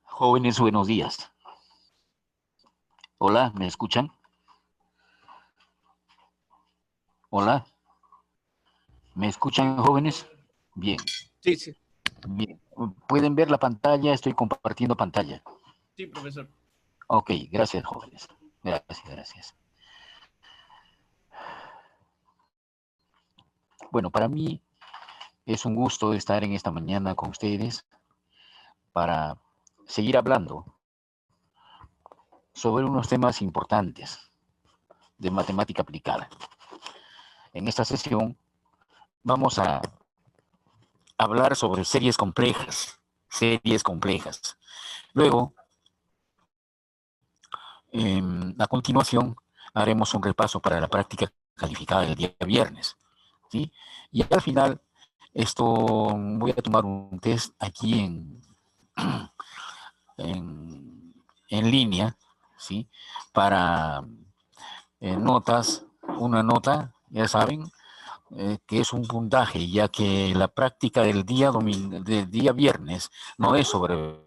Jóvenes, buenos días. Hola, ¿me escuchan? Hola, ¿me escuchan, jóvenes? Bien, Sí, sí, bien. ¿Pueden ver la pantalla? Estoy compartiendo pantalla. sí, profesor. Ok, gracias, jóvenes. Gracias, gracias. Bueno, para mí es un gusto estar en esta mañana con ustedes para seguir hablando sobre unos temas importantes de matemática aplicada. En esta sesión vamos a hablar sobre series complejas, series complejas. Luego, a continuación, haremos un repaso para la práctica calificada del día viernes, ¿sí? Y al final, esto voy a tomar un test aquí en línea, ¿sí? Para notas, una nota, ya saben, que es un puntaje, ya que la práctica del día viernes no es sobre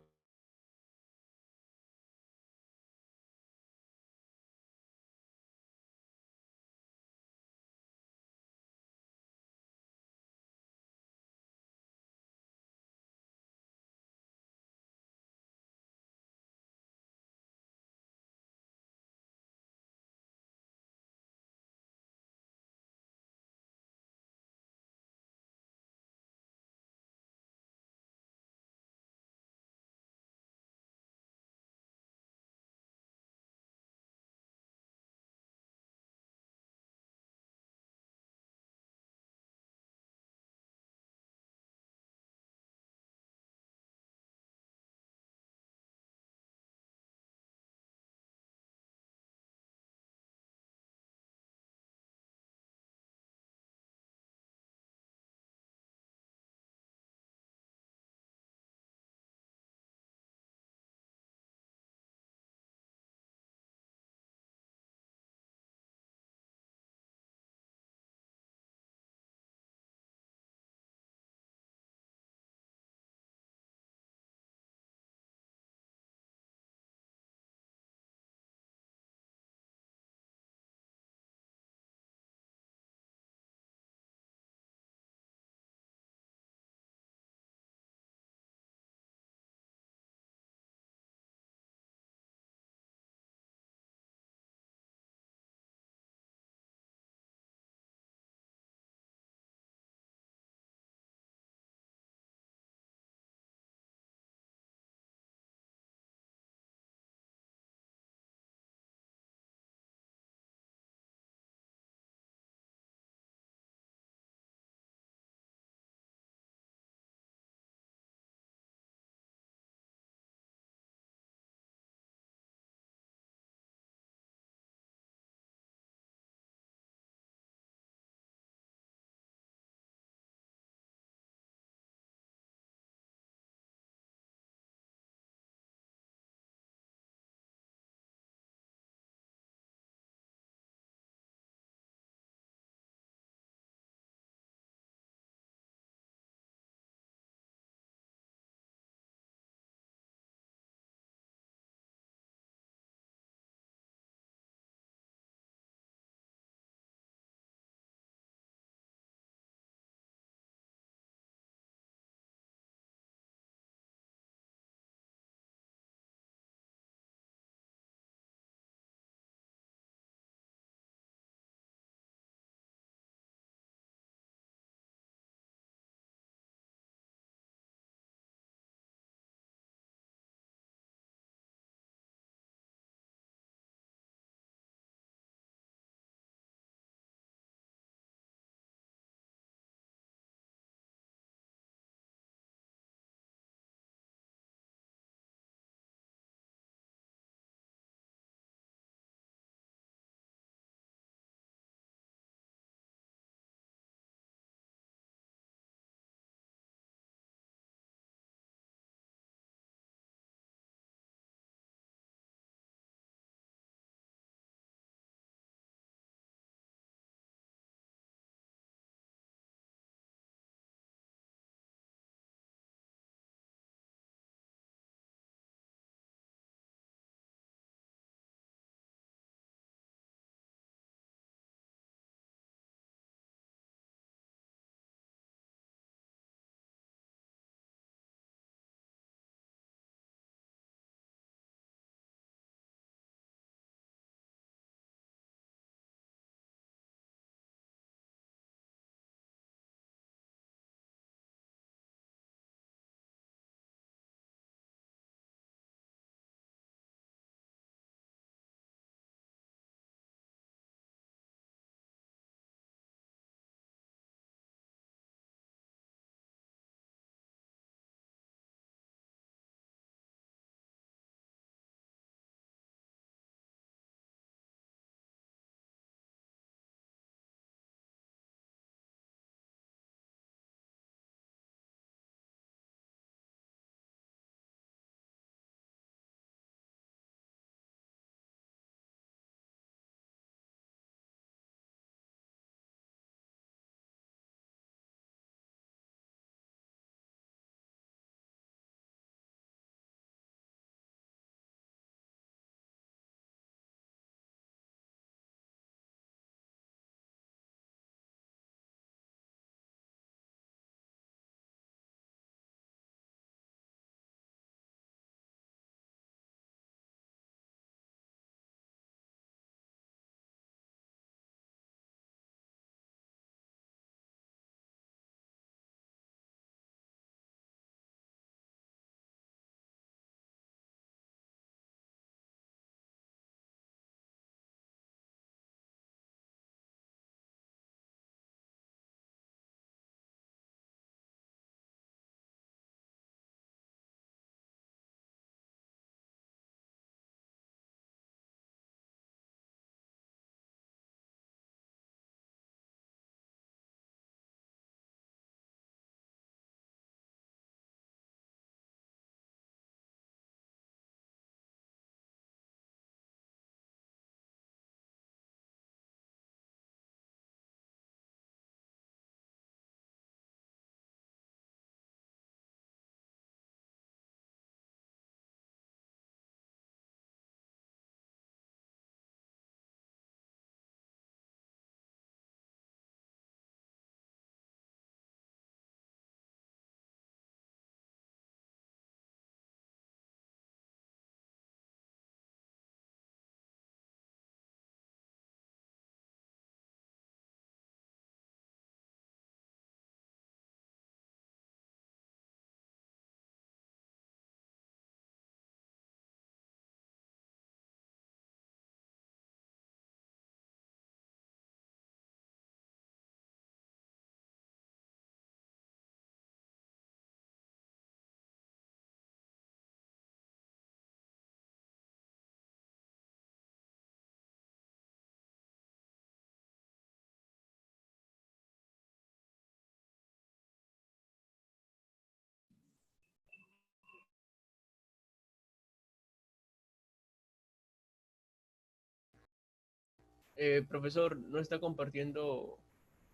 Profesor, no está compartiendo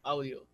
audio.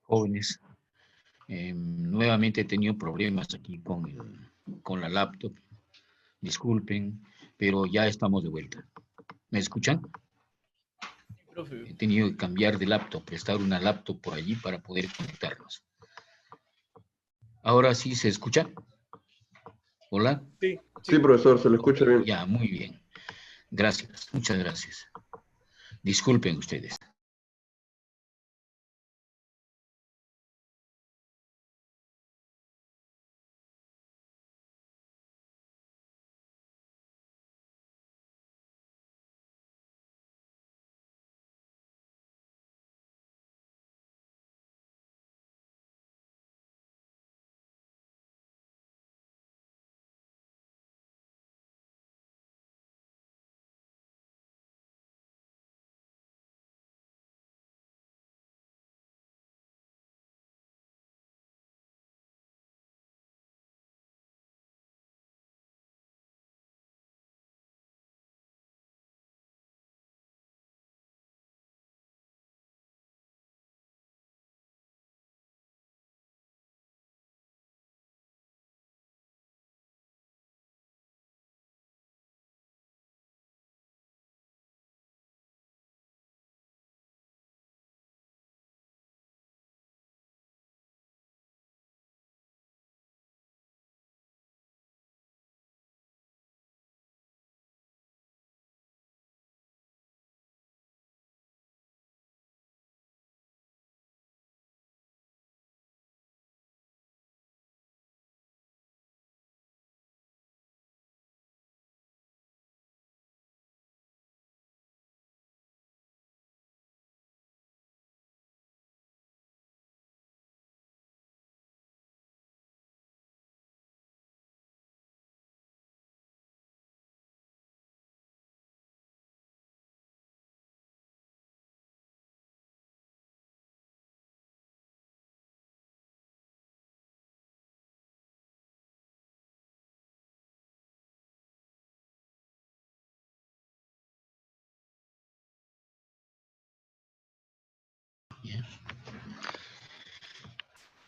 Jóvenes, nuevamente he tenido problemas aquí con la laptop. Disculpen, pero ya estamos de vuelta. ¿Me escuchan? Profe. He tenido que cambiar de laptop, prestar una laptop por allí para poder conectarnos. Ahora sí se escucha. ¿Hola? Sí, Sí, sí. profesor, se le escucha bien. Ya, muy bien. Gracias, muchas gracias. Disculpen ustedes.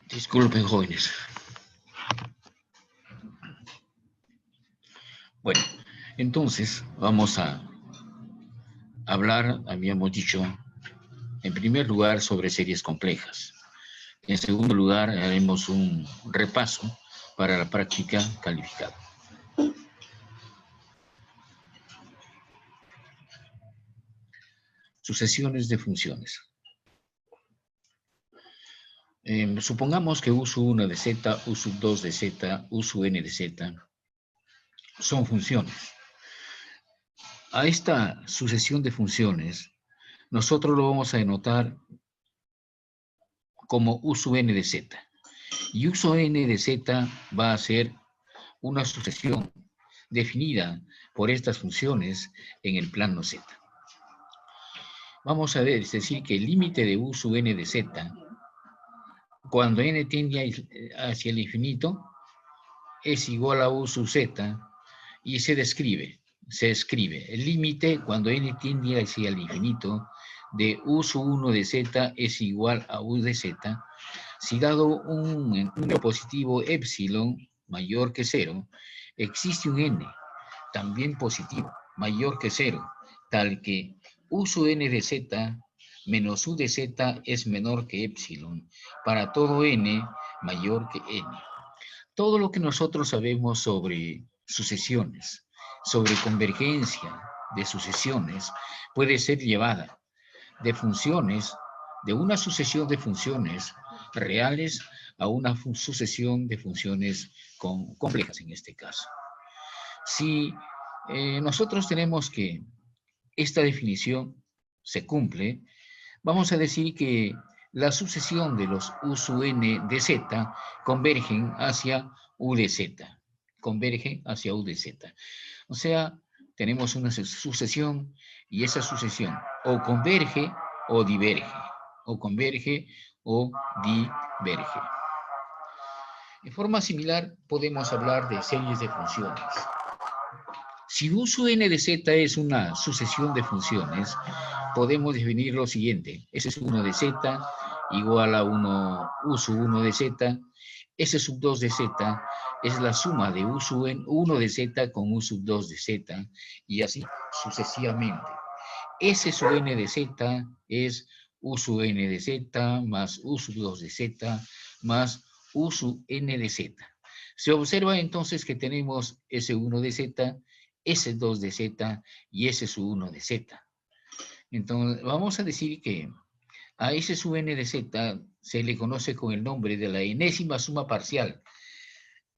Disculpen, jóvenes. Bueno, entonces vamos a hablar, habíamos dicho, en primer lugar sobre series complejas. En segundo lugar, haremos un repaso para la práctica calificada. Sucesiones de funciones. Supongamos que U sub 1 de Z, U sub 2 de Z, U sub n de Z son funciones. A esta sucesión de funciones, nosotros lo vamos a denotar como U sub n de Z. Y U sub n de Z va a ser una sucesión definida por estas funciones en el plano Z. Vamos a ver, es decir, que el límite de U sub n de Z, cuando n tiende hacia el infinito, es igual a U sub Z y se escribe el límite cuando n tiende hacia el infinito de U sub 1 de z es igual a U de z, si dado un número positivo epsilon mayor que 0, existe un n, también positivo, mayor que 0, tal que U sub n de z menos U de z es menor que epsilon, para todo n mayor que n. Todo lo que nosotros sabemos sobre sucesiones, sobre convergencia de sucesiones, puede ser llevada de funciones, de una sucesión de funciones reales a una sucesión de funciones complejas en este caso. Si nosotros tenemos que esta definición se cumple, vamos a decir que la sucesión de los U sub n de z convergen hacia U de z. Convergen hacia U de z. O sea, tenemos una sucesión y esa sucesión o converge o diverge. O converge o diverge. De forma similar, podemos hablar de series de funciones. Si U sub n de z es una sucesión de funciones, podemos definir lo siguiente. S sub 1 de z igual a U sub 1 de z. S sub 2 de z es la suma de U sub 1 de z con U sub 2 de z, y así sucesivamente. S sub n de z es U sub n de z más U sub 2 de z más U sub n de z. Se observa entonces que tenemos S1 de z, S2 de z y S sub 1 de z. Entonces, vamos a decir que a S sub n de z se le conoce con el nombre de la enésima suma parcial,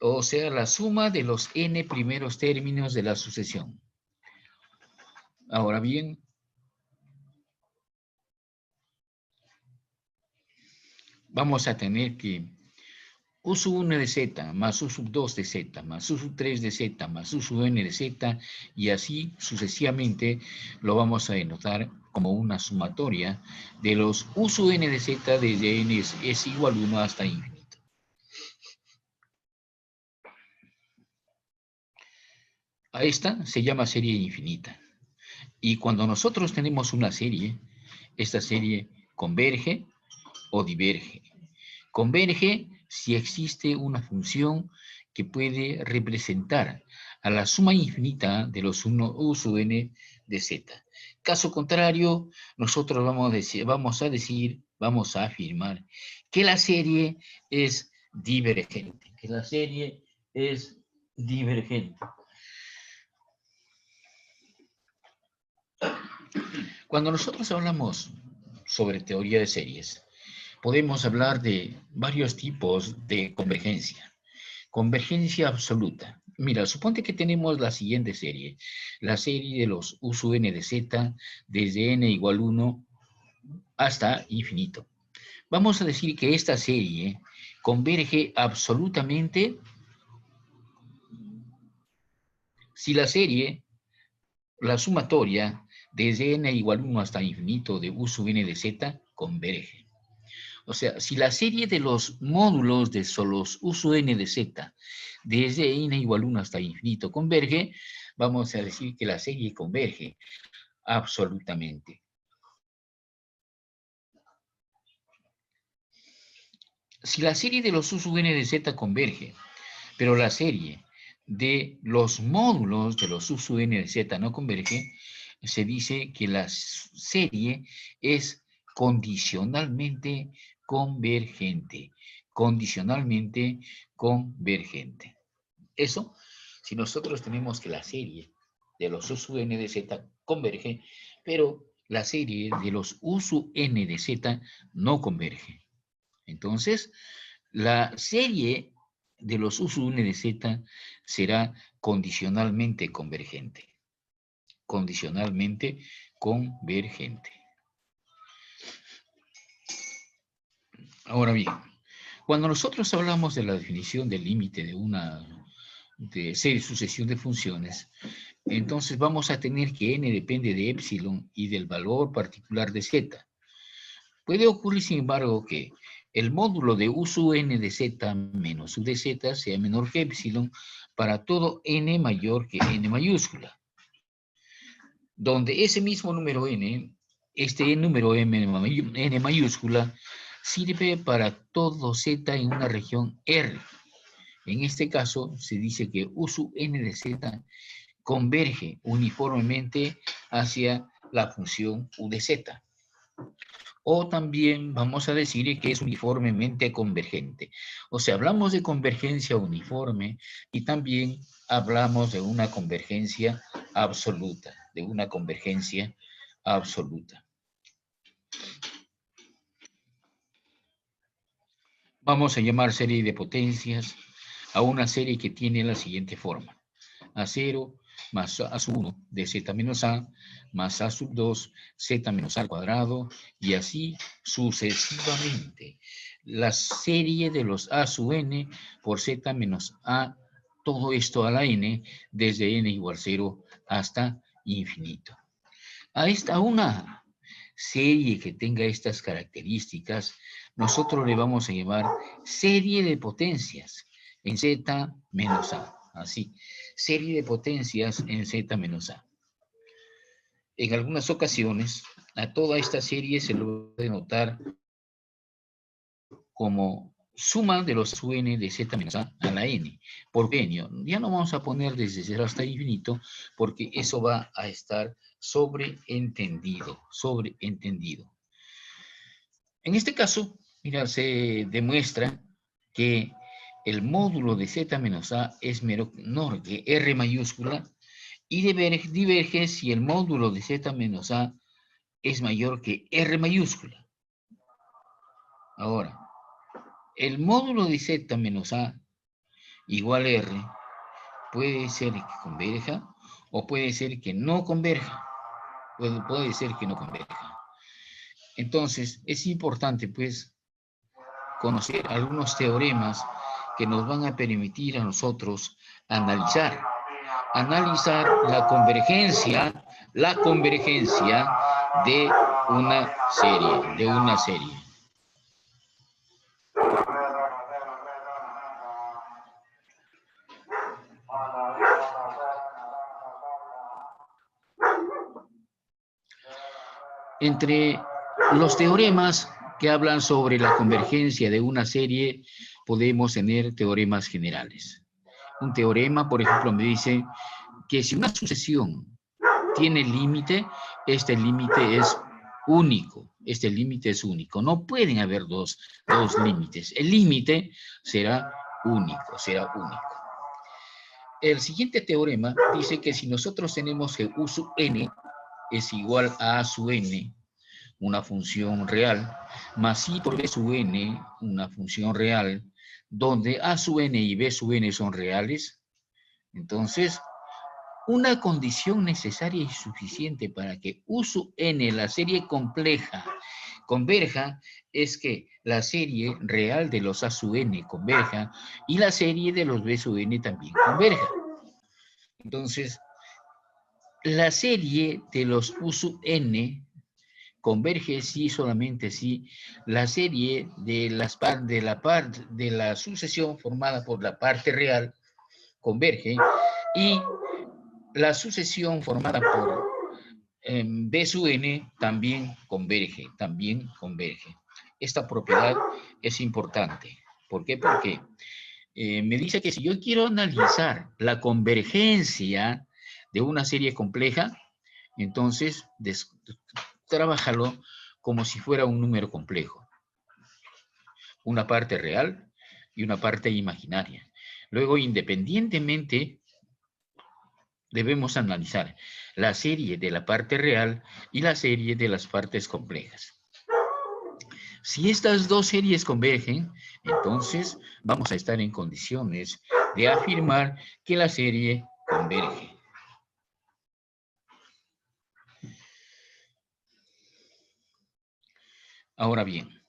o sea, la suma de los n primeros términos de la sucesión. Ahora bien, vamos a tener que U sub 1 de z más U sub 2 de z más U sub 3 de z más U sub n de z, y así sucesivamente lo vamos a denotar como una sumatoria de los U sub n de z desde n es igual a 1 hasta infinito. A esta se llama serie infinita. Y cuando nosotros tenemos una serie, esta serie converge o diverge. Converge si existe una función que puede representar a la suma infinita de los U sub n de z. Caso contrario, nosotros vamos a afirmar que la serie es divergente. Que la serie es divergente. Cuando nosotros hablamos sobre teoría de series, podemos hablar de varios tipos de convergencia. Convergencia absoluta. Mira, suponte que tenemos la siguiente serie. La serie de los U sub n de z desde n igual a 1 hasta infinito. Vamos a decir que esta serie converge absolutamente si la serie, la sumatoria, desde n igual a 1 hasta infinito de U sub n de z converge. O sea, si la serie de los módulos de los U sub n de z desde n igual a 1 hasta infinito converge, vamos a decir que la serie converge absolutamente. Si la serie de los U sub n de z converge, pero la serie de los módulos de los U sub n de z no converge, se dice que la serie es condicionalmente convergente. Condicionalmente convergente. Eso, si nosotros tenemos que la serie de los U sub n de z converge, pero la serie de los U sub n de z no converge. Entonces, la serie de los U sub n de z será condicionalmente convergente. Condicionalmente convergente. Ahora bien, cuando nosotros hablamos de la definición del límite de una serie sucesión de funciones, entonces vamos a tener que n depende de epsilon y del valor particular de z. Puede ocurrir, sin embargo, que el módulo de U sub n de z menos U de z sea menor que epsilon para todo n mayor que n mayúscula, donde ese mismo número n este número n mayúscula sirve para todo z en una región R. En este caso, se dice que U sub n de z converge uniformemente hacia la función U de z. O también vamos a decir que es uniformemente convergente. O sea, hablamos de convergencia uniforme y también hablamos de una convergencia absoluta, Vamos a llamar serie de potencias a una serie que tiene la siguiente forma. A0 más A sub 1 de Z menos A más A sub 2 Z menos A al cuadrado y así sucesivamente. La serie de los A sub n por Z menos A, todo esto a la n desde n igual 0 hasta infinito. A una serie que tenga estas características, nosotros le vamos a llamar serie de potencias en Z menos A. Así, serie de potencias en Z menos A. En algunas ocasiones, a toda esta serie se lo puede denotar como suma de los UN de Z menos A la N, por bienio. Ya no vamos a poner desde 0 hasta infinito, porque eso va a estar sobreentendido. En este caso, mira, se demuestra que el módulo de Z menos A es menor que R mayúscula y diverge si el módulo de Z menos A es mayor que R mayúscula. Ahora, el módulo de Z menos A igual a R puede ser que converja o puede ser que no converja. Puede ser que no converja. Entonces, es importante, pues, conocer algunos teoremas que nos van a permitir a nosotros analizar la convergencia de una serie. Entre los teoremas que hablan sobre la convergencia de una serie, podemos tener teoremas generales. Un teorema, por ejemplo, me dice que si una sucesión tiene límite, este límite es único. No pueden haber dos límites. El límite será único. El siguiente teorema dice que si nosotros tenemos que U sub n es igual a sub n, una función real, más I por B sub n, una función real, donde A sub n y B sub n son reales, entonces, una condición necesaria y suficiente para que U sub n, la serie compleja, converja, es que la serie real de los A sub n converja y la serie de los B sub n también converja. Entonces, la serie de los U sub n converge si solamente si la serie de la sucesión formada por la parte real converge y la sucesión formada por B sub n también converge. Esta propiedad es importante. ¿Por qué? Porque me dice que si yo quiero analizar la convergencia de una serie compleja, entonces trabájalo como si fuera un número complejo. Una parte real y una parte imaginaria. Luego, independientemente, debemos analizar la serie de la parte real y la serie de las partes complejas. Si estas dos series convergen, entonces vamos a estar en condiciones de afirmar que la serie converge. Ahora bien,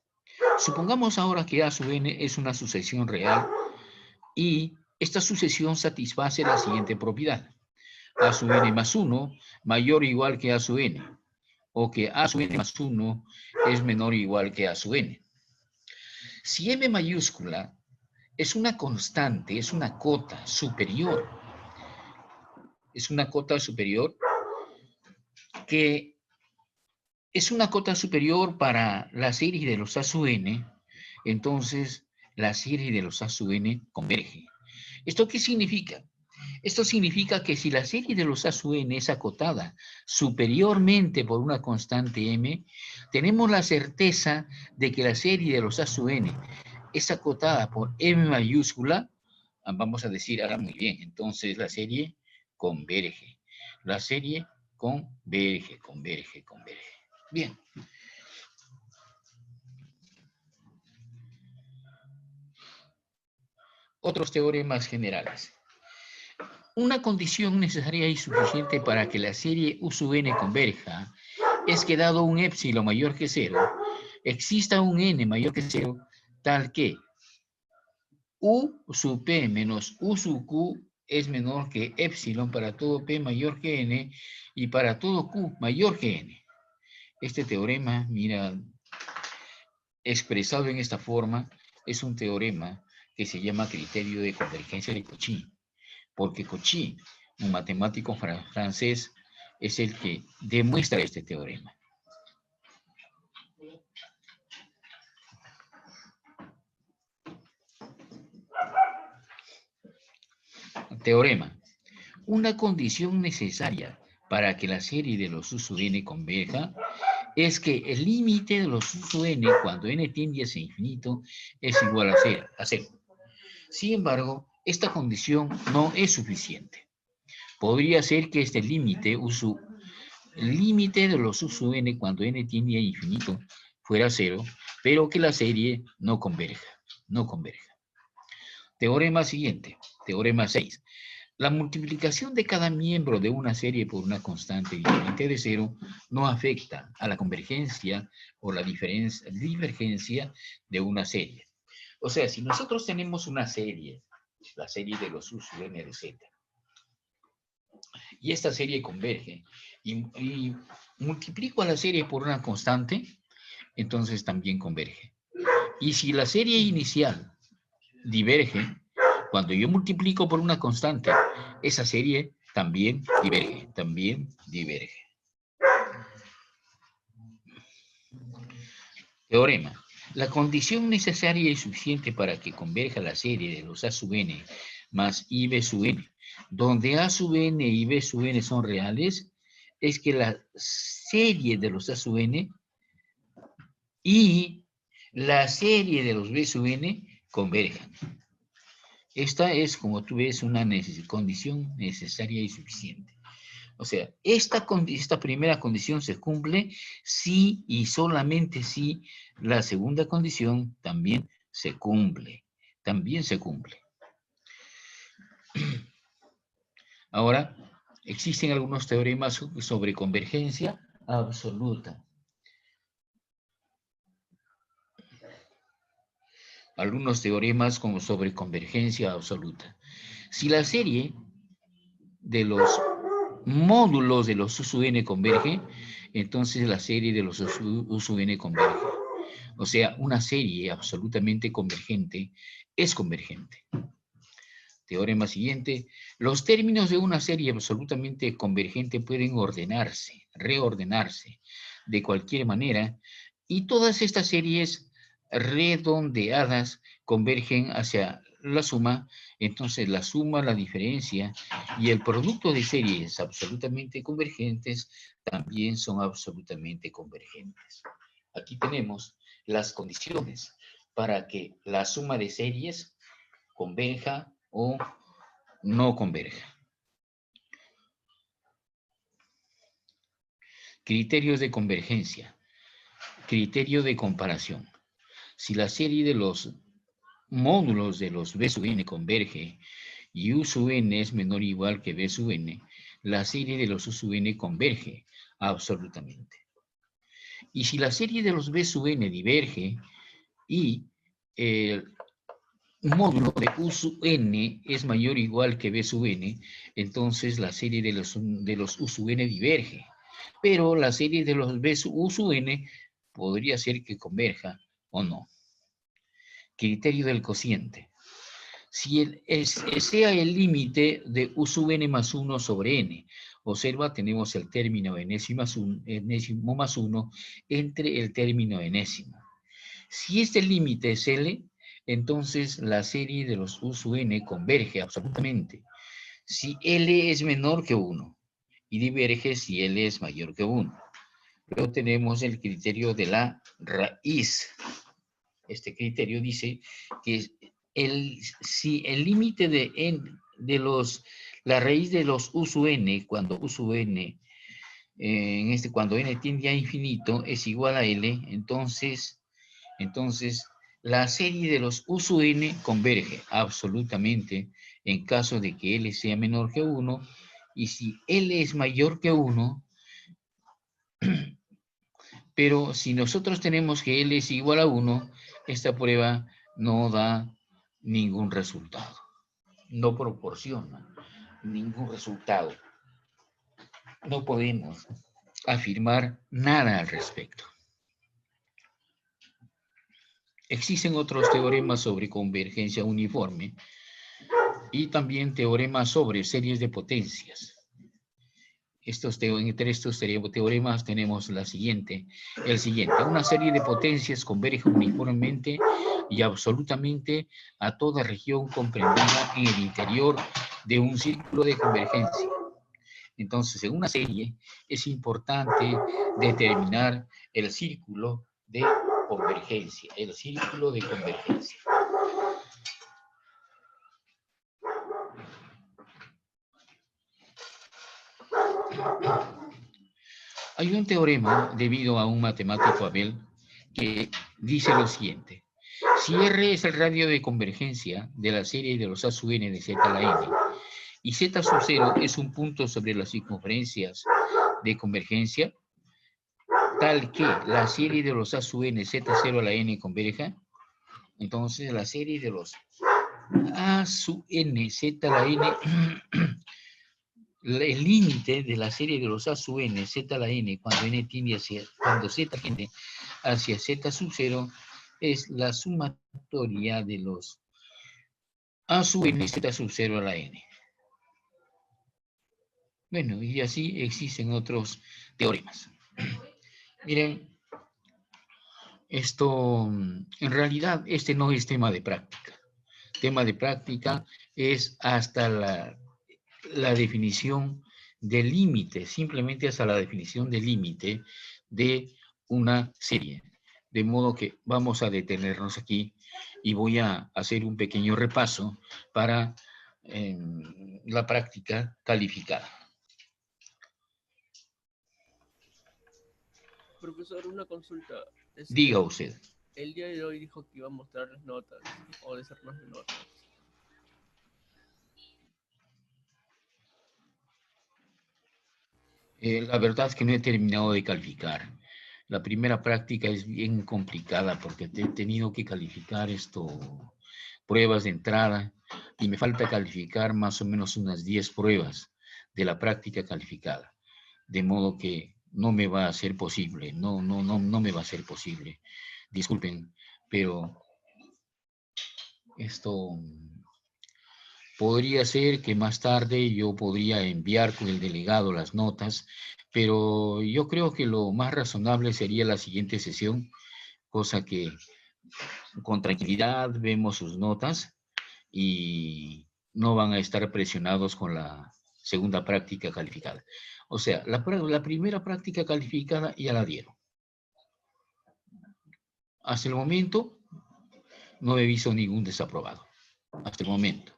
supongamos ahora que A sub n es una sucesión real y esta sucesión satisface la siguiente propiedad. A sub n más 1 mayor o igual que A sub n, o que A sub n más 1 es menor o igual que A sub n. Si M mayúscula es una constante, es una cota superior, que es una cota superior para la serie de los A sub n, entonces la serie de los A sub n converge. ¿Esto qué significa? Esto significa que si la serie de los A sub n es acotada superiormente por una constante m, tenemos la certeza de que la serie de los A sub n es acotada por m mayúscula. Vamos a decir, ahora muy bien, entonces la serie converge. La serie converge. Bien. Otros teoremas generales. Una condición necesaria y suficiente para que la serie U sub n converja es que dado un épsilon mayor que 0, exista un n mayor que 0, tal que U sub p menos U sub q es menor que épsilon para todo p mayor que n y para todo q mayor que n. Este teorema, mira, expresado en esta forma, es un teorema que se llama criterio de convergencia de Cauchy, porque Cauchy, un matemático francés, es el que demuestra este teorema. Teorema. Una condición necesaria para que la serie de los U sub n converja es que el límite de los U sub n cuando n tiende hacia infinito es igual a 0. Sin embargo, esta condición no es suficiente. Podría ser que este límite de los U sub n cuando n tiende a infinito fuera 0, pero que la serie no converja. Teorema siguiente, teorema 6. La multiplicación de cada miembro de una serie por una constante diferente de 0 no afecta a la convergencia o la divergencia de una serie. O sea, si nosotros tenemos una serie, la serie de los U sub n de z, y esta serie converge, y multiplico a la serie por una constante, entonces también converge. Y si la serie inicial diverge, cuando yo multiplico por una constante, esa serie también diverge. Teorema. La condición necesaria y suficiente para que converja la serie de los A sub n más IB sub n, donde A sub n y B sub n son reales, es que la serie de los A sub n y la serie de los B sub n converjan. Esta es, como tú ves, una condición necesaria y suficiente. O sea, esta primera condición se cumple si y solamente si la segunda condición también se cumple. Ahora, existen algunos teoremas sobre convergencia absoluta. Algunos teoremas como sobre convergencia absoluta. Si la serie de los módulos de los U sub n converge, entonces la serie de los U sub n converge. O sea, una serie absolutamente convergente es convergente. Teorema siguiente. Los términos de una serie absolutamente convergente pueden ordenarse, reordenarse de cualquier manera, y todas estas series redondeadas convergen hacia la suma. Entonces la suma, la diferencia y el producto de series absolutamente convergentes también son absolutamente convergentes. Aquí tenemos las condiciones para que la suma de series converja o no converja. Criterios de convergencia. Criterio de comparación. Si la serie de los módulos de los B sub n converge y U sub n es menor o igual que B sub n, la serie de los U sub n converge absolutamente. Y si la serie de los B sub n diverge y el módulo de U sub n es mayor o igual que B sub n, entonces la serie de los U sub n diverge. Pero la serie de los U sub n podría ser que converja o no. Criterio del cociente. Si sea el límite de U sub n más 1 sobre n. Observa, tenemos el término enésimo más 1 entre el término enésimo. Si este límite es L, entonces la serie de los U sub n converge absolutamente. Si L es menor que 1 y diverge si L es mayor que 1. Luego tenemos el criterio de la raíz. Este criterio dice que si el límite de la raíz de los U sub n, cuando U sub n, cuando n tiende a infinito, es igual a L, entonces la serie de los U sub n converge absolutamente en caso de que L sea menor que 1, y si L es mayor que 1, pero si nosotros tenemos que L es igual a 1, esta prueba no da ningún resultado. No proporciona ningún resultado. No podemos afirmar nada al respecto. Existen otros teoremas sobre convergencia uniforme y también teoremas sobre series de potencias. Entre estos teoremas tenemos el siguiente. Una serie de potencias converge uniformemente y absolutamente a toda región comprendida en el interior de un círculo de convergencia. Entonces, en una serie es importante determinar el círculo de convergencia. El círculo de convergencia. Hay un teorema debido a un matemático Abel que dice lo siguiente. Si R es el radio de convergencia de la serie de los A sub n de Z a la n, y Z sub 0 es un punto sobre las circunferencias de convergencia, tal que la serie de los A sub n Z0 a la n converja, entonces la serie de los A sub n Z a la n, el límite de la serie de los A sub n Z a la n cuando Z tiende hacia Z sub 0 es la sumatoria de los A sub n Z sub 0 a la n. Bueno, y así existen otros teoremas. Miren, esto, en realidad, este no es tema de práctica. Tema de práctica es hasta la definición del límite, simplemente hasta la definición del límite de una serie. De modo que vamos a detenernos aquí y voy a hacer un pequeño repaso para la práctica calificada. Profesor, una consulta. Diga usted. El día de hoy dijo que iba a mostrarles notas o desarrollar notas. La verdad es que no he terminado de calificar. La primera práctica es bien complicada porque he tenido que calificar pruebas de entrada y me falta calificar más o menos unas 10 pruebas de la práctica calificada. De modo que no me va a ser posible, no me va a ser posible. Disculpen, pero esto podría ser que más tarde yo podría enviar con el delegado las notas, pero yo creo que lo más razonable sería la siguiente sesión, cosa que con tranquilidad vemos sus notas y no van a estar presionados con la segunda práctica calificada. O sea, la primera práctica calificada ya la dieron. Hasta el momento no he visto ningún desaprobado. Hasta el momento.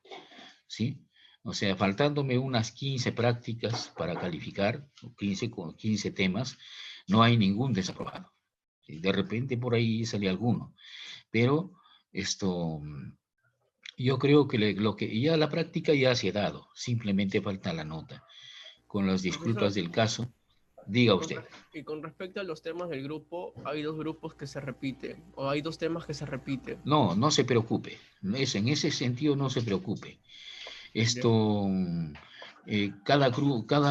¿Sí? O sea, faltándome unas 15 prácticas para calificar, 15 temas, no hay ningún desaprobado. De repente por ahí sale alguno. Pero yo creo que ya la práctica ya se ha dado. Simplemente falta la nota. Con las disculpas del caso, diga usted. Y con respecto a los temas del grupo, hay 2 grupos que se repiten, o hay 2 temas que se repiten. No se preocupe. En ese sentido no se preocupe. Cada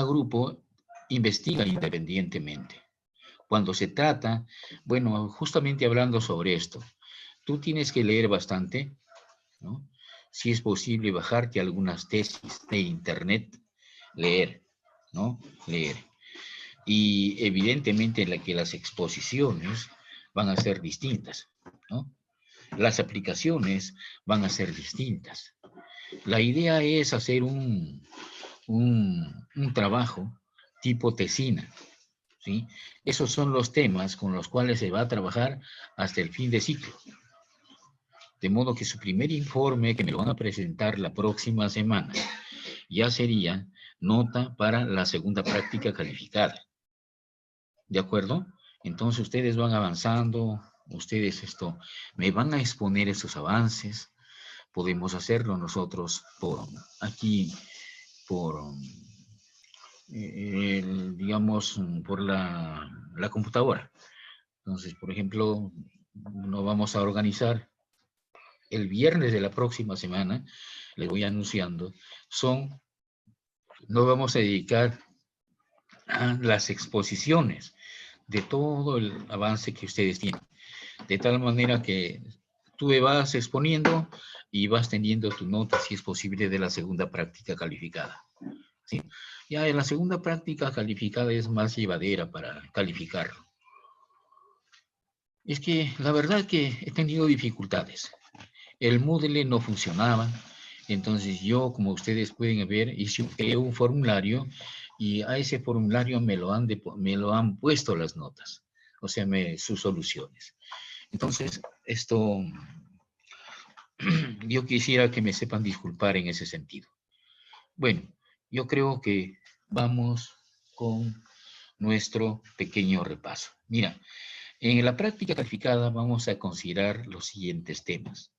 grupo investiga independientemente. Cuando se trata, bueno, justamente hablando sobre esto, tú tienes que leer bastante, ¿no? si es posible bajarte algunas tesis de internet, leer, ¿no? Leer. Y evidentemente que las exposiciones van a ser distintas, ¿no? Las aplicaciones van a ser distintas. La idea es hacer un trabajo tipo tesina, ¿sí? Esos son los temas con los cuales se va a trabajar hasta el fin de ciclo. De modo que su primer informe, que me lo van a presentar la próxima semana, ya sería nota para la segunda práctica calificada. ¿De acuerdo? Entonces ustedes van avanzando, ustedes me van a exponer esos avances. Podemos hacerlo nosotros por aquí, por, digamos, por la computadora. Entonces, por ejemplo, nos vamos a organizar el viernes de la próxima semana, les voy anunciando, nos vamos a dedicar a las exposiciones de todo el avance que ustedes tienen. De tal manera que tú me vas exponiendo y vas teniendo tu nota, si es posible, de la segunda práctica calificada. ¿Sí? Ya en la segunda práctica calificada es más llevadera para calificarlo. Es que la verdad que he tenido dificultades. El Moodle no funcionaba, entonces yo, como ustedes pueden ver, creé un formulario y a ese formulario me lo han puesto las notas, o sea, sus soluciones. Entonces, yo quisiera que me sepan disculpar en ese sentido. Bueno, yo creo que vamos con nuestro pequeño repaso. Mira, en la práctica calificada vamos a considerar los siguientes temas.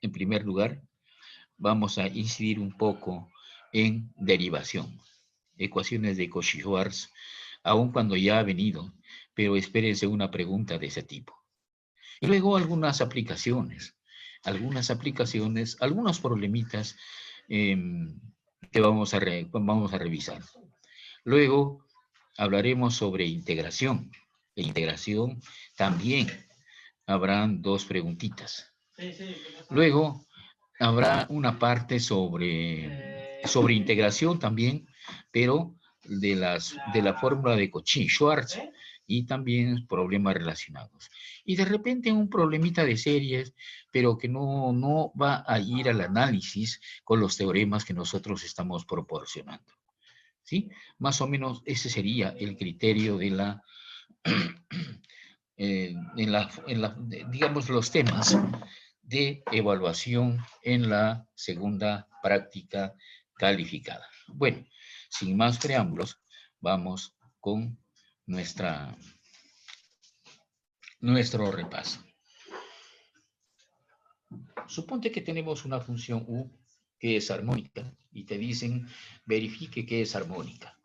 En primer lugar, vamos a incidir un poco en derivación, ecuaciones de Cauchy-Schwarz, aun cuando ya ha venido, pero espérense una pregunta de ese tipo. Y luego algunos algunos problemitas que vamos a revisar. Luego hablaremos sobre integración. En integración también habrán dos preguntitas. Luego habrá una parte sobre integración también, pero de la fórmula de Cauchy-Schwarz y también problemas relacionados. Y de repente un problemita de series, pero que no va a ir al análisis con los teoremas que nosotros estamos proporcionando. ¿Sí? Más o menos ese sería el criterio de digamos, los temas de evaluación en la segunda práctica calificada. Bueno, sin más preámbulos, vamos con nuestro repaso. Suponte que tenemos una función u que es armónica y te dicen verifique que es armónica.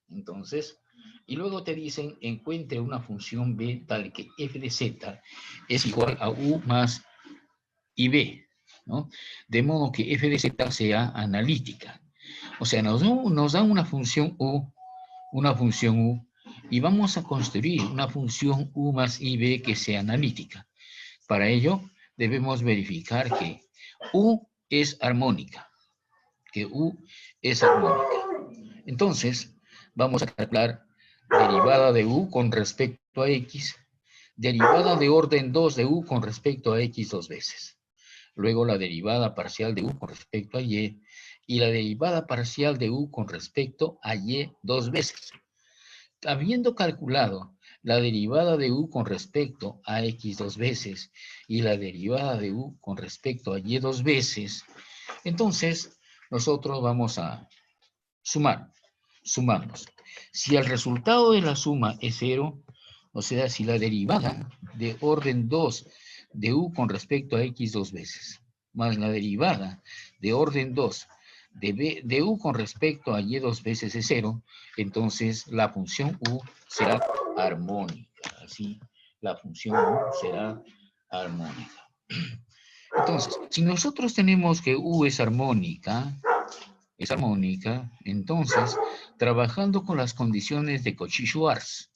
Entonces, y luego te dicen encuentre una función b tal que f de z es igual a u más ib, ¿no? De modo que f de z sea analítica. O sea, nos da una función u, y vamos a construir una función u más ib que sea analítica. Para ello, debemos verificar que u es armónica. Entonces, vamos a calcular derivada de u con respecto a x, derivada de orden 2 de u con respecto a x dos veces. Luego la derivada parcial de u con respecto a y la derivada parcial de u con respecto a y dos veces. Habiendo calculado la derivada de u con respecto a x dos veces y la derivada de u con respecto a y dos veces, entonces nosotros vamos a sumamos. Si el resultado de la suma es 0, o sea, si la derivada de orden 2 de u con respecto a x dos veces, más la derivada de orden 2 de u con respecto a y dos veces es 0, entonces la función u será armónica. Así, la función u será armónica. Entonces, si nosotros tenemos que u es armónica, entonces, trabajando con las condiciones de Cauchy-Schwarz,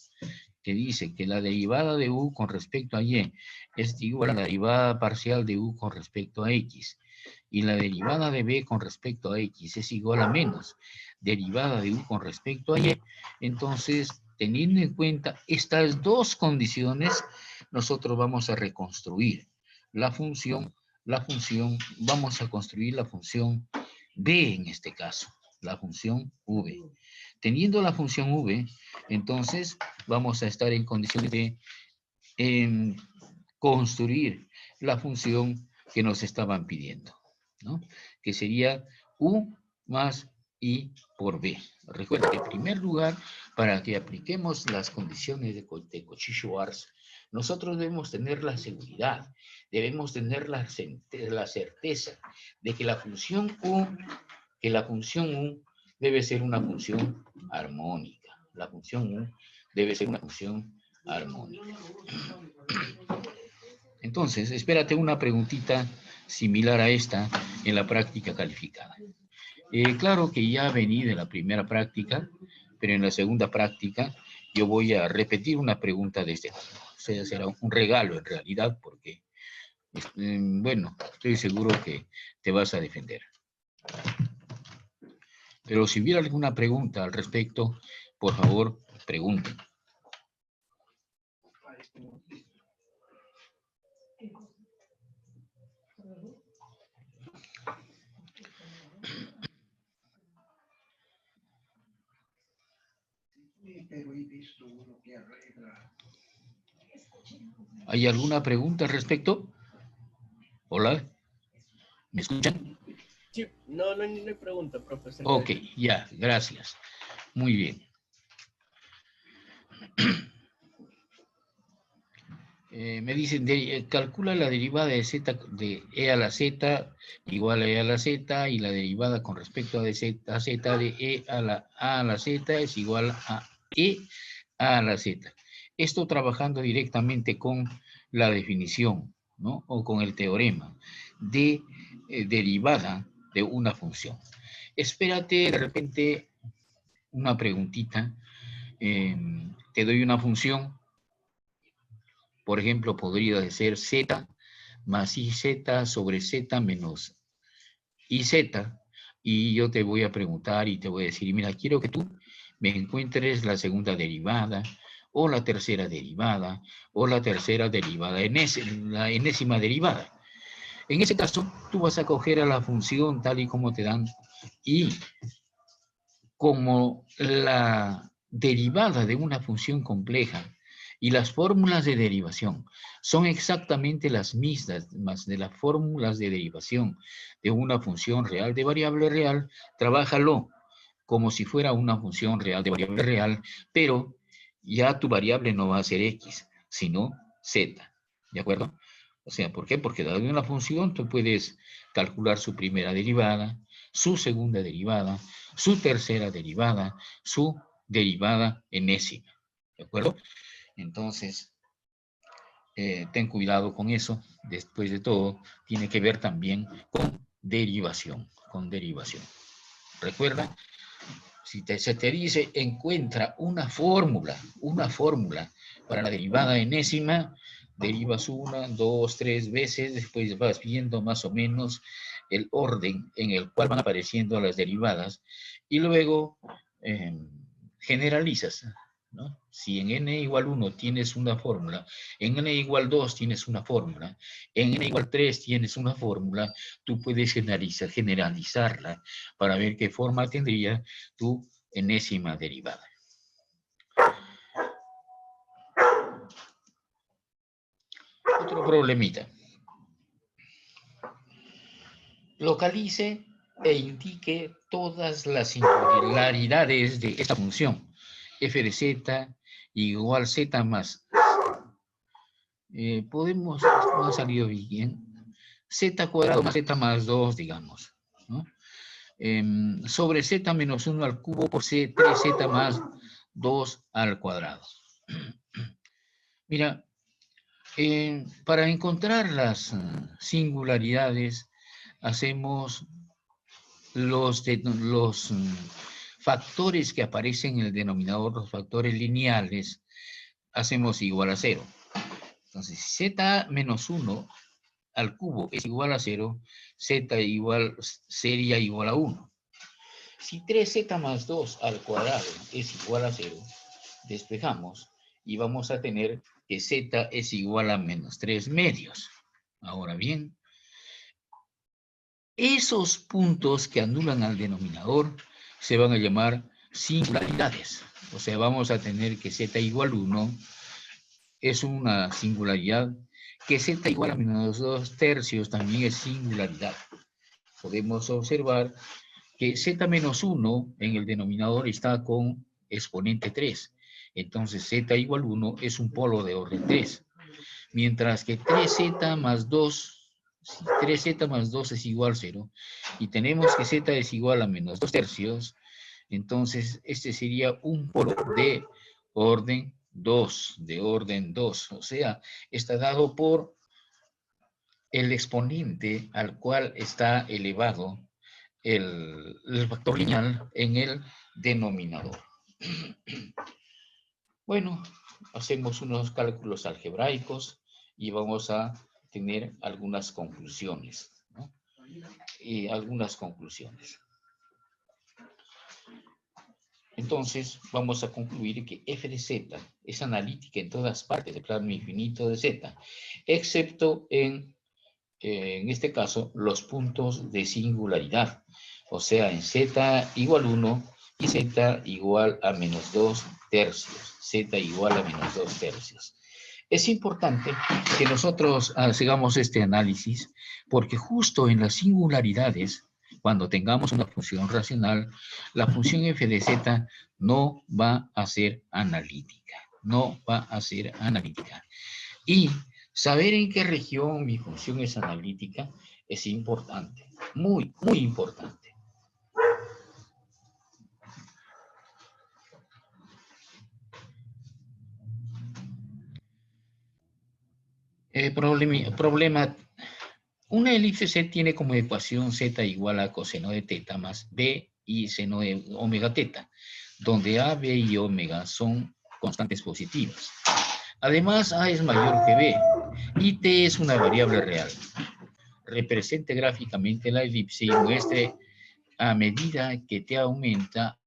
que dice que la derivada de u con respecto a y es igual a la derivada parcial de u con respecto a x. y la derivada de b con respecto a x es igual a menos derivada de u con respecto a y, entonces, teniendo en cuenta estas dos condiciones, nosotros vamos a reconstruir la función, vamos a construir la función b en este caso, la función v. Teniendo la función v, entonces vamos a estar en condiciones de construir la función que nos estaban pidiendo, ¿no? Que sería u más i por b. Recuerda que en primer lugar, para que apliquemos las condiciones de Cauchy-Schwarz, nosotros debemos tener la seguridad, debemos tener la certeza de que la función u debe ser una función armónica. La función u debe ser una función armónica. Entonces, espérate una preguntita similar a esta en la práctica calificada. Claro que ya vení de la primera práctica, pero en la segunda práctica yo voy a repetir una pregunta de este tipo. O sea, será un regalo en realidad, porque, bueno, estoy seguro que te vas a defender. Pero si hubiera alguna pregunta al respecto, por favor, pregunten. ¿Hay alguna pregunta al respecto? Hola, ¿me escuchan? Sí, no hay pregunta, profesor. Ok, ya, gracias. Muy bien. Me dicen, calcula la derivada de z de e a la z igual a e a la z, y la derivada con respecto a z de e a la z es igual a e a la z. Esto trabajando directamente con la definición, ¿no? O con el teorema de derivada de una función. Espérate de repente una preguntita. Te doy una función. Por ejemplo, podría ser z más iz sobre z menos iz. Y yo te voy a preguntar y te voy a decir, mira, quiero que tú me encuentres la segunda derivada, o la tercera derivada, o la tercera derivada, la enésima derivada. En ese caso, tú vas a coger a la función tal y como te dan, y como la derivada de una función compleja y las fórmulas de derivación son exactamente las mismas de las fórmulas de derivación de una función real de variable real, trabájalo como si fuera una función real de variable real, pero ya tu variable no va a ser x, sino z, ¿de acuerdo? O sea, ¿por qué? Porque dado una función, tú puedes calcular su primera derivada, su segunda derivada, su tercera derivada, su derivada enésima, ¿de acuerdo? Entonces, ten cuidado con eso. Después de todo, tiene que ver también con derivación, Recuerda, si se te dice, encuentra una fórmula para la derivada enésima, derivas 1, 2, 3 veces, después vas viendo más o menos el orden en el cual van apareciendo las derivadas, y luego generalizas, ¿no? Si en n igual 1 tienes una fórmula, en n igual 2 tienes una fórmula, en n igual 3 tienes una fórmula, tú puedes generalizarla para ver qué forma tendría tu enésima derivada. Otro problemita. Localice e indique todas las singularidades de esta función. F de z igual z más. No ha salido bien. Z cuadrado más z más 2, digamos, ¿no? Sobre z menos 1 al cubo por 3z más 2 al cuadrado. Mira, para encontrar las singularidades, hacemos los factores que aparecen en el denominador, los factores lineales, hacemos igual a 0. Entonces, z menos 1 al cubo es igual a 0, z sería igual a 1. Si 3z más 2 al cuadrado es igual a 0, despejamos y vamos a tener que z es igual a menos 3 medios. Ahora bien, esos puntos que anulan al denominador se van a llamar singularidades. O sea, vamos a tener que z igual 1 es una singularidad, que z igual a menos 2 tercios también es singularidad. Podemos observar que z menos 1 en el denominador está con exponente 3. Entonces z igual 1 es un polo de orden 3. Mientras que 3z más 2, si 3z más 2 es igual a 0, y tenemos que z es igual a menos 2 tercios, entonces este sería un polo de orden 2, o sea, está dado por el exponente al cual está elevado el factor lineal en el denominador. Bueno, hacemos unos cálculos algebraicos y vamos a tener algunas conclusiones, ¿no? Entonces, vamos a concluir que f de z es analítica en todas partes del plano infinito de z, excepto en este caso, los puntos de singularidad, o sea, en z igual 1 y z igual a menos 2 tercios, z igual a menos 2 tercios. Es importante que nosotros hagamos este análisis, porque justo en las singularidades, cuando tengamos una función racional, la función f de z no va a ser analítica, Y saber en qué región mi función es analítica es importante, muy, muy importante. Problema. Una elipse C tiene como ecuación z igual a coseno de teta más b y seno de omega teta, donde a, b y omega son constantes positivas. Además, a es mayor que b y t es una variable real. Represente gráficamente la elipse y muestre a medida que t aumenta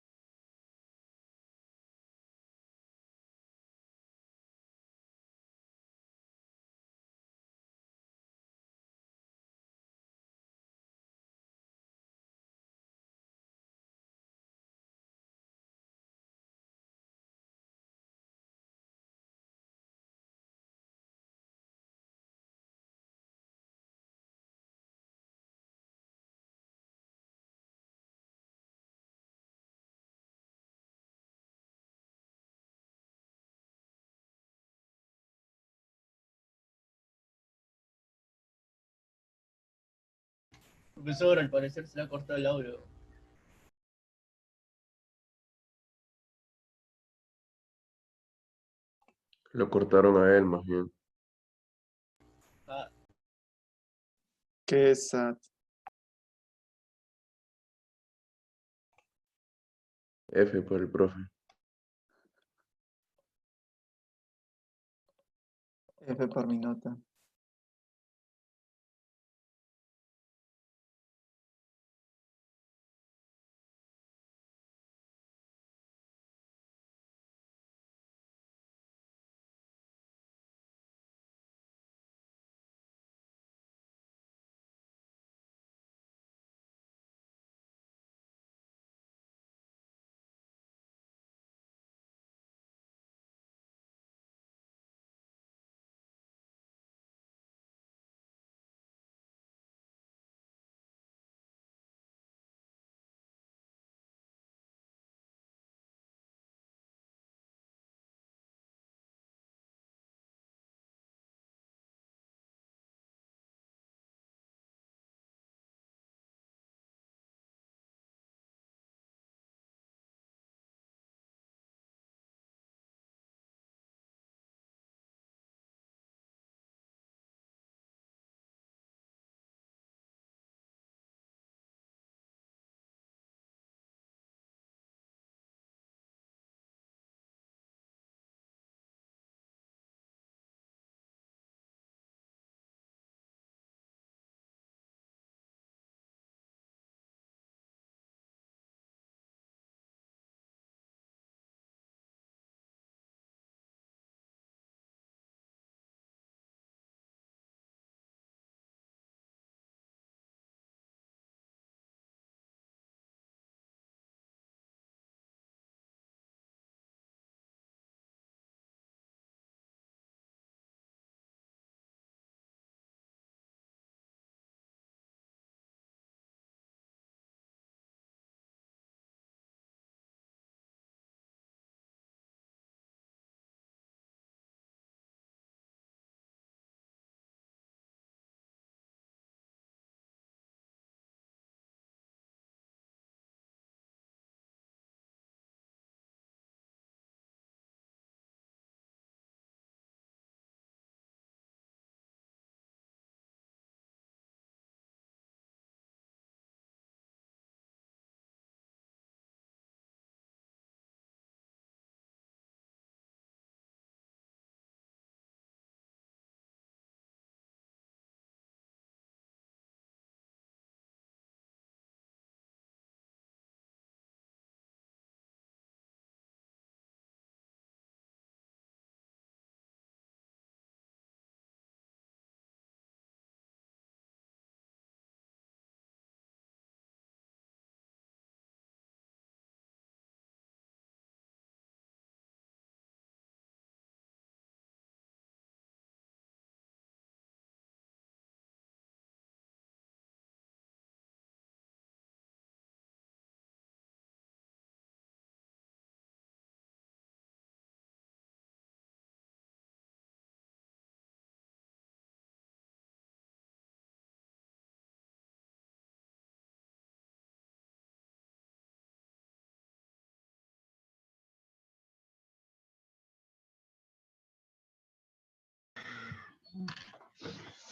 Profesor, al parecer se le ha cortado el audio. Lo cortaron a él, más bien. Ah, ¿Qué es SAT? F por el profe. F por mi nota.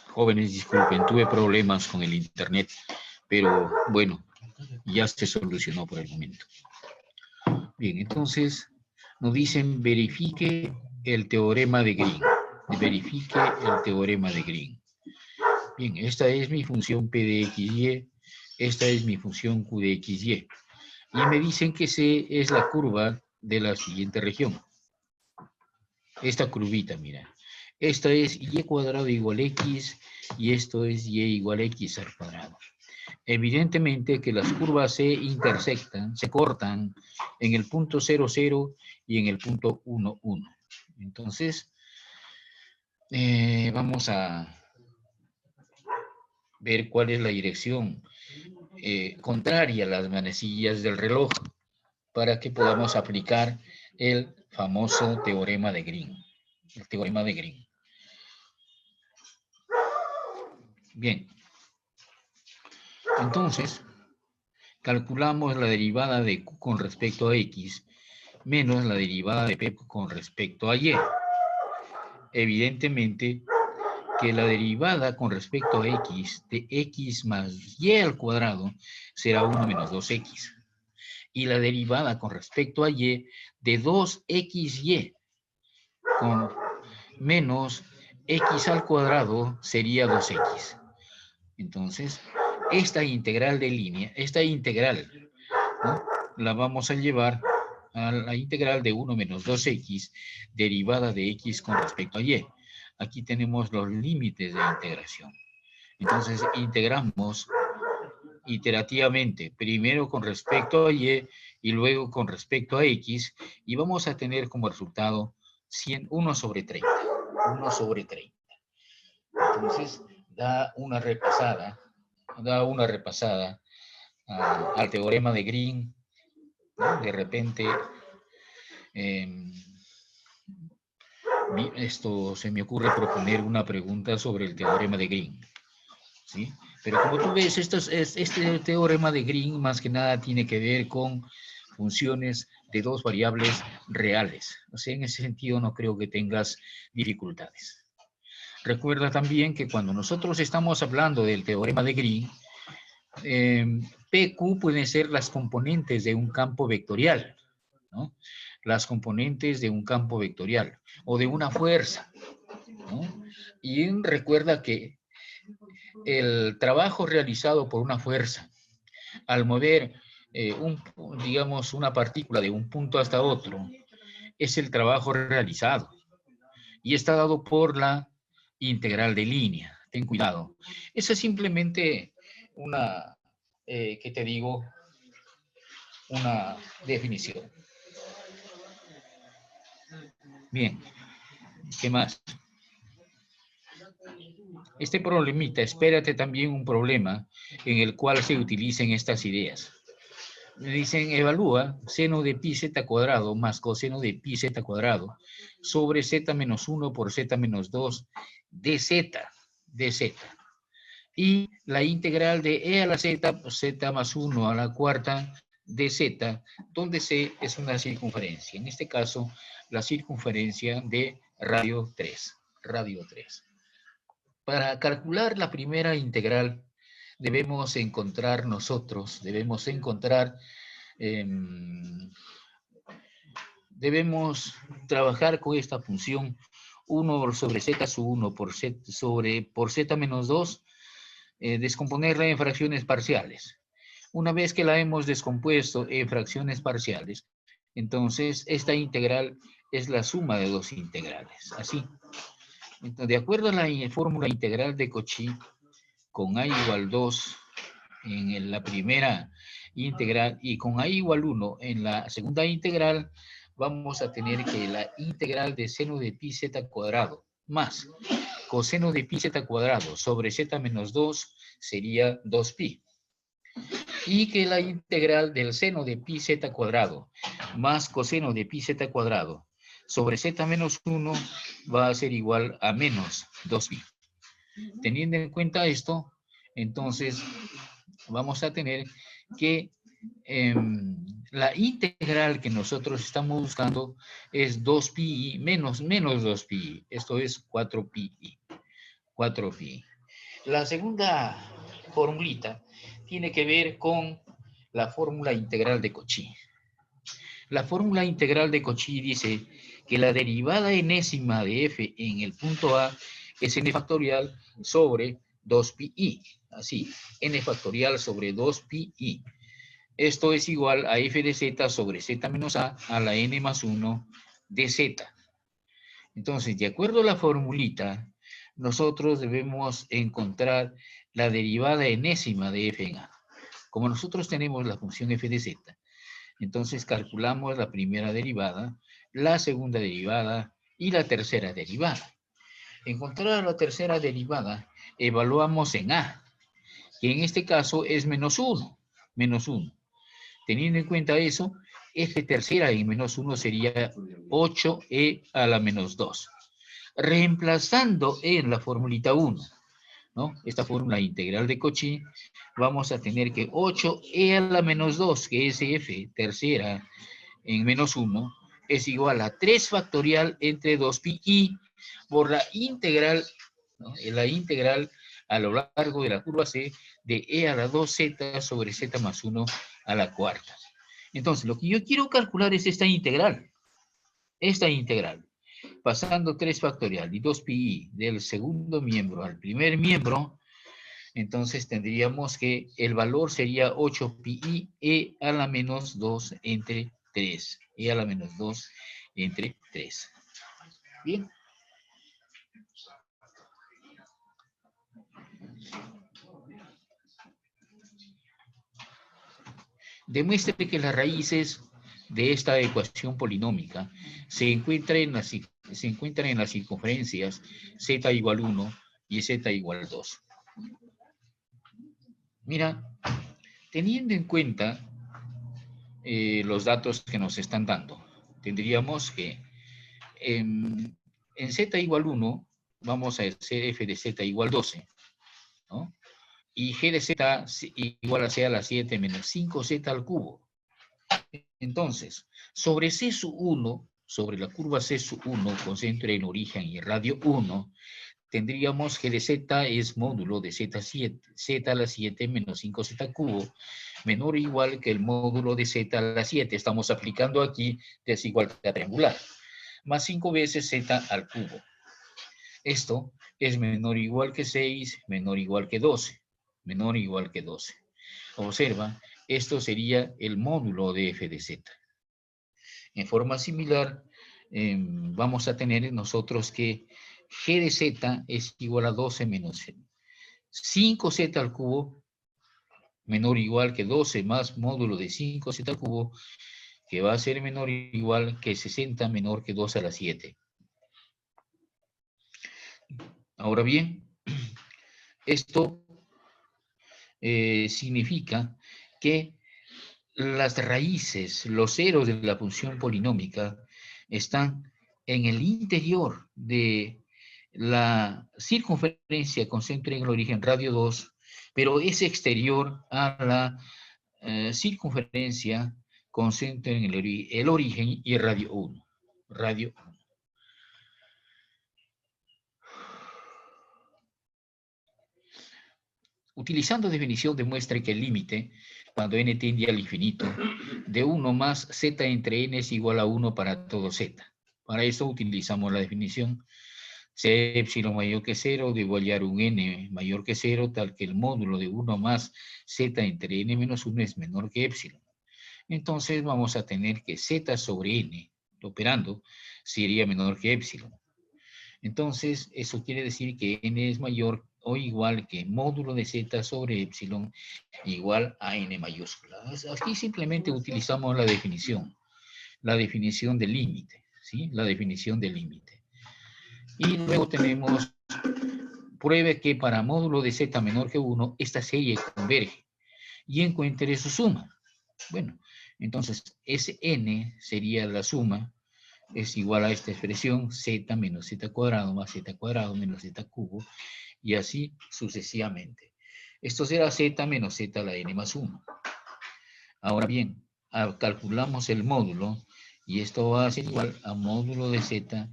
Jóvenes, disculpen, tuve problemas con el internet, pero bueno, ya se solucionó por el momento. Bien, entonces nos dicen verifique el teorema de Green. Verifique el teorema de Green. Bien, esta es mi función P de XY, esta es mi función Q de XY. Y me dicen que C es la curva de la siguiente región. Esta curvita, mira. Esta es y cuadrado igual x y esto es y igual x al cuadrado. Evidentemente que las curvas se intersectan, se cortan en el punto 0, 0 y en el punto 1, 1. Entonces, vamos a ver cuál es la dirección contraria a las manecillas del reloj para que podamos aplicar el famoso teorema de Green. El teorema de Green. Bien. Entonces, calculamos la derivada de Q con respecto a X menos la derivada de P con respecto a Y. Evidentemente que la derivada con respecto a X de X más Y al cuadrado será 1 menos 2X. Y la derivada con respecto a Y de 2XY con menos X al cuadrado sería 2X. Entonces, esta integral de línea, esta integral, ¿no?, la vamos a llevar a la integral de 1 menos 2x derivada de x con respecto a y. Aquí tenemos los límites de integración. Entonces, integramos iterativamente, primero con respecto a y luego con respecto a x, y vamos a tener como resultado 1 sobre 30. 1 sobre 30. Entonces, da una repasada al teorema de Green, ¿no? De repente, esto se me ocurre proponer una pregunta sobre el teorema de Green, ¿sí? Pero como tú ves, este teorema de Green más que nada tiene que ver con funciones de dos variables reales. O sea, en ese sentido no creo que tengas dificultades. Recuerda también que cuando nosotros estamos hablando del teorema de Green, PQ pueden ser las componentes de un campo vectorial, ¿no? Las componentes de un campo vectorial o de una fuerza, ¿no? Y recuerda que el trabajo realizado por una fuerza al mover, digamos, una partícula de un punto hasta otro es el trabajo realizado y está dado por la integral de línea. Ten cuidado. Esa es simplemente una, ¿qué te digo? Una definición. Bien, ¿qué más? Este problemita, espérate también un problema en el cual se utilicen estas ideas. Me dicen, evalúa seno de pi z cuadrado más coseno de pi z cuadrado sobre z menos 1 por z menos 2 dz. Y la integral de e a la z, pues z más 1 a la cuarta dz, donde c es una circunferencia. En este caso, la circunferencia de radio 3. Radio 3. Para calcular la primera integral, debemos encontrar debemos trabajar con esta función 1 sobre z sub 1 por z menos 2, descomponerla en fracciones parciales. Una vez que la hemos descompuesto en fracciones parciales, entonces esta integral es la suma de dos integrales, así. Entonces, de acuerdo a la fórmula integral de Cauchy, con a igual 2 en la primera integral y con a igual 1 en la segunda integral, vamos a tener que la integral de seno de pi z cuadrado más coseno de pi z cuadrado sobre z menos 2 sería 2pi. Y que la integral del seno de pi z cuadrado más coseno de pi z cuadrado sobre z menos 1 va a ser igual a menos 2pi. Teniendo en cuenta esto, entonces vamos a tener que la integral que nosotros estamos buscando es 2pi menos 2pi. Esto es 4pi. 4pi. La segunda formulita tiene que ver con la fórmula integral de Cauchy. La fórmula integral de Cauchy dice que la derivada enésima de f en el punto A es n factorial sobre 2pi. Así, n factorial sobre 2pi. Esto es igual a f de z sobre z menos a la n más 1 de z. Entonces, de acuerdo a la formulita, nosotros debemos encontrar la derivada enésima de f en A. Como nosotros tenemos la función f de z, entonces calculamos la primera derivada, la segunda derivada y la tercera derivada. Encontrar la tercera derivada, evaluamos en A, que en este caso es menos 1. Teniendo en cuenta eso, f tercera en menos 1 sería 8e a la menos 2. Reemplazando en la formulita 1, ¿no? Esta fórmula integral de Cauchy, vamos a tener que 8e a la menos 2, que es f tercera en menos 1, es igual a 3 factorial entre 2pi por la integral, ¿no? La integral a lo largo de la curva C de e a la 2z sobre z más 1 a la cuarta. Entonces, lo que yo quiero calcular es esta integral. Pasando 3 factorial y 2pi del segundo miembro al primer miembro, entonces tendríamos que el valor sería 8pi e a la menos 2 entre 3. E a la menos 2 entre 3. Bien. Demuestre que las raíces de esta ecuación polinómica se encuentran en las circunferencias z igual 1 y z igual 2. Mira, teniendo en cuenta los datos que nos están dando, tendríamos que en z igual 1 vamos a hacer f de z igual 12, ¿no? Y g de z igual a c a la 7 menos 5z al cubo. Entonces, sobre C sub 1, sobre la curva C sub 1 con centro en origen y radio 1, tendríamos que de z es módulo de z7, z a la 7 menos 5z cubo, menor o igual que el módulo de z a la 7. Estamos aplicando aquí desigualdad triangular. Más 5 veces z al cubo. Esto es menor o igual que 6, menor o igual que 12. Menor o igual que 12. Observa, esto sería el módulo de f de z. En forma similar, vamos a tener nosotros que g de z es igual a 12 menos 5z al cubo, menor o igual que 12 más módulo de 5z al cubo, que va a ser menor o igual que 60 menor que 2 a la 7. Ahora bien, esto significa que las raíces, los ceros de la función polinómica están en el interior de la circunferencia con centro en el origen radio 2, pero es exterior a la circunferencia con centro en el origen y radio 1. Radio 1. Utilizando definición demuestra que el límite, cuando n tiende al infinito, de 1 más z entre n es igual a 1 para todo z. Para eso utilizamos la definición c epsilon mayor que 0, debo hallar un n mayor que 0, tal que el módulo de 1 más z entre n menos 1 es menor que epsilon. Entonces vamos a tener que z sobre n, operando, sería menor que epsilon. Entonces, eso quiere decir que n es mayor o igual que módulo de z sobre epsilon igual a n mayúscula. Aquí simplemente utilizamos la definición del límite, ¿sí? La definición del límite. Y luego tenemos, pruebe que para módulo de z menor que 1, esta serie converge y encuentre su suma. Bueno, entonces ese n sería la suma, es igual a esta expresión, z menos z cuadrado más z cuadrado menos z cubo, y así sucesivamente. Esto será z menos z a la n más 1. Ahora bien, calculamos el módulo, y esto va a ser igual a módulo de z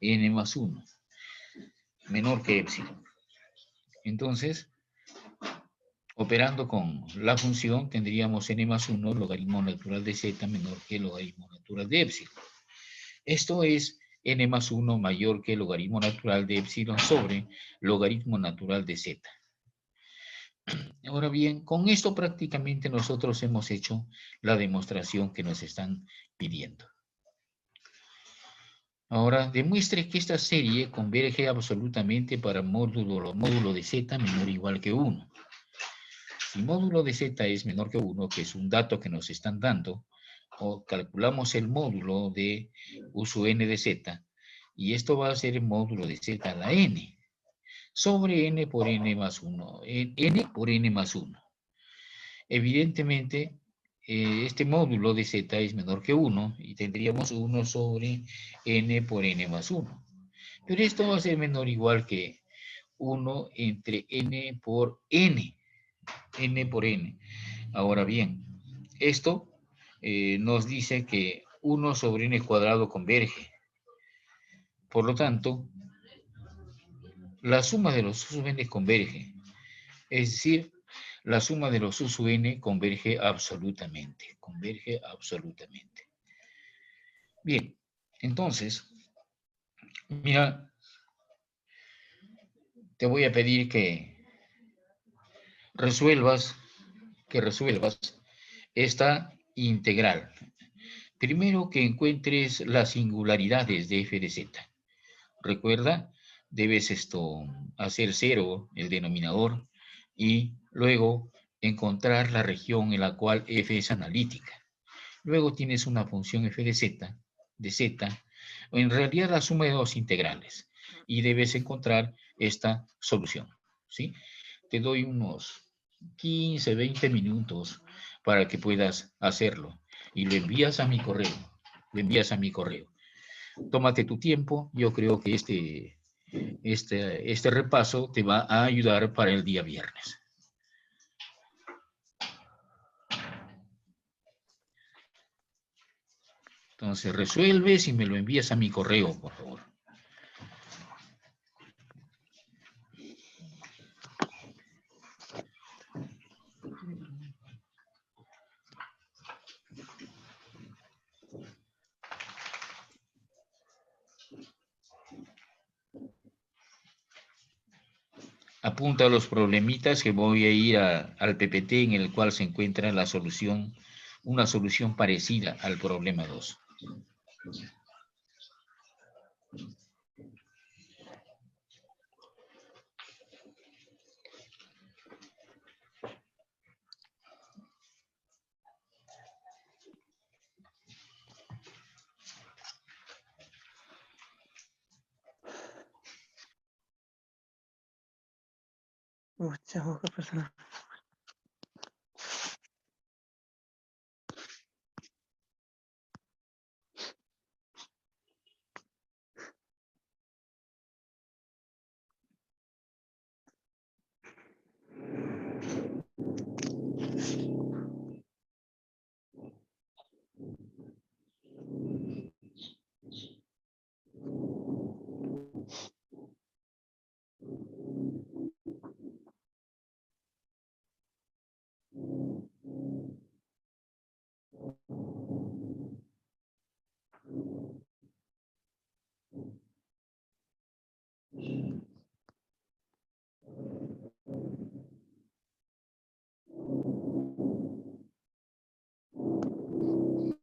n más 1, menor que epsilon. Entonces, operando con la función, tendríamos n más 1 logaritmo natural de z menor que el logaritmo natural de épsilon. Esto es n más 1 mayor que el logaritmo natural de épsilon sobre logaritmo natural de z. Ahora bien, con esto prácticamente nosotros hemos hecho la demostración que nos están pidiendo. Ahora, demuestre que esta serie converge absolutamente para módulo de z menor o igual que 1. Si módulo de z es menor que 1, que es un dato que nos están dando, o calculamos el módulo de uso n de z, y esto va a ser el módulo de z a la n, sobre n por n más 1, n por n más 1. Evidentemente, este módulo de z es menor que 1 y tendríamos 1 sobre n por n más 1. Pero esto va a ser menor o igual que 1 entre n por n por n. Ahora bien, esto nos dice que 1 sobre n cuadrado converge. Por lo tanto, la suma de los usos n converge. Es decir, la suma de los usos n converge absolutamente. Converge absolutamente. Bien, entonces, mira, te voy a pedir que resuelvas esta integral. Primero que encuentres las singularidades de f de z. Recuerda, debes hacer 0 el denominador y luego encontrar la región en la cual f es analítica. Luego tienes una función f de z, o en realidad la suma de dos integrales, y debes encontrar esta solución, ¿sí? Te doy unos 15, 20 minutos para que puedas hacerlo y lo envías a mi correo. Tómate tu tiempo. Yo creo que este repaso te va a ayudar para el día viernes. Entonces resuelves y me lo envías a mi correo, por favor. Apunta los problemitas que voy a ir al PPT en el cual se encuentra la solución, una solución parecida al problema 2. Chao, qué persona.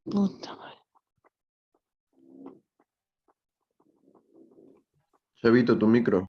Puta madre. Chavito, tu micro.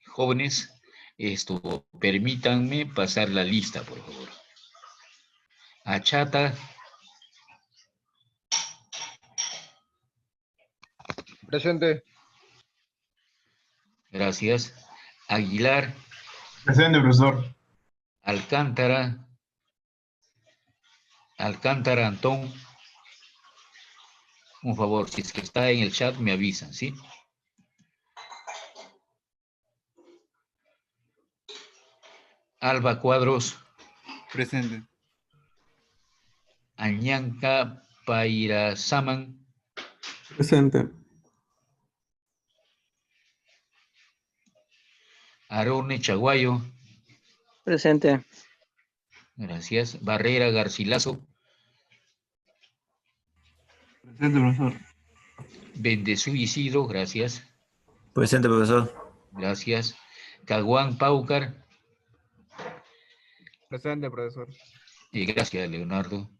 Jóvenes, permítanme pasar la lista, por favor. Achata, Presente. gracias. Aguilar, Presente, profesor. Alcántara, Alcántara Antón. Un favor, si es que está en el chat, me avisan, ¿sí? Alba Cuadros, Presente. Añanca Pairasaman, Presente. Arone Chaguayo, Presente. gracias. Barrera Garcilaso, Presente, profesor. Bendezú Isidro, gracias. Presente, profesor. Gracias. Caguán Paucar, Presente, profesor. gracias, Leonardo.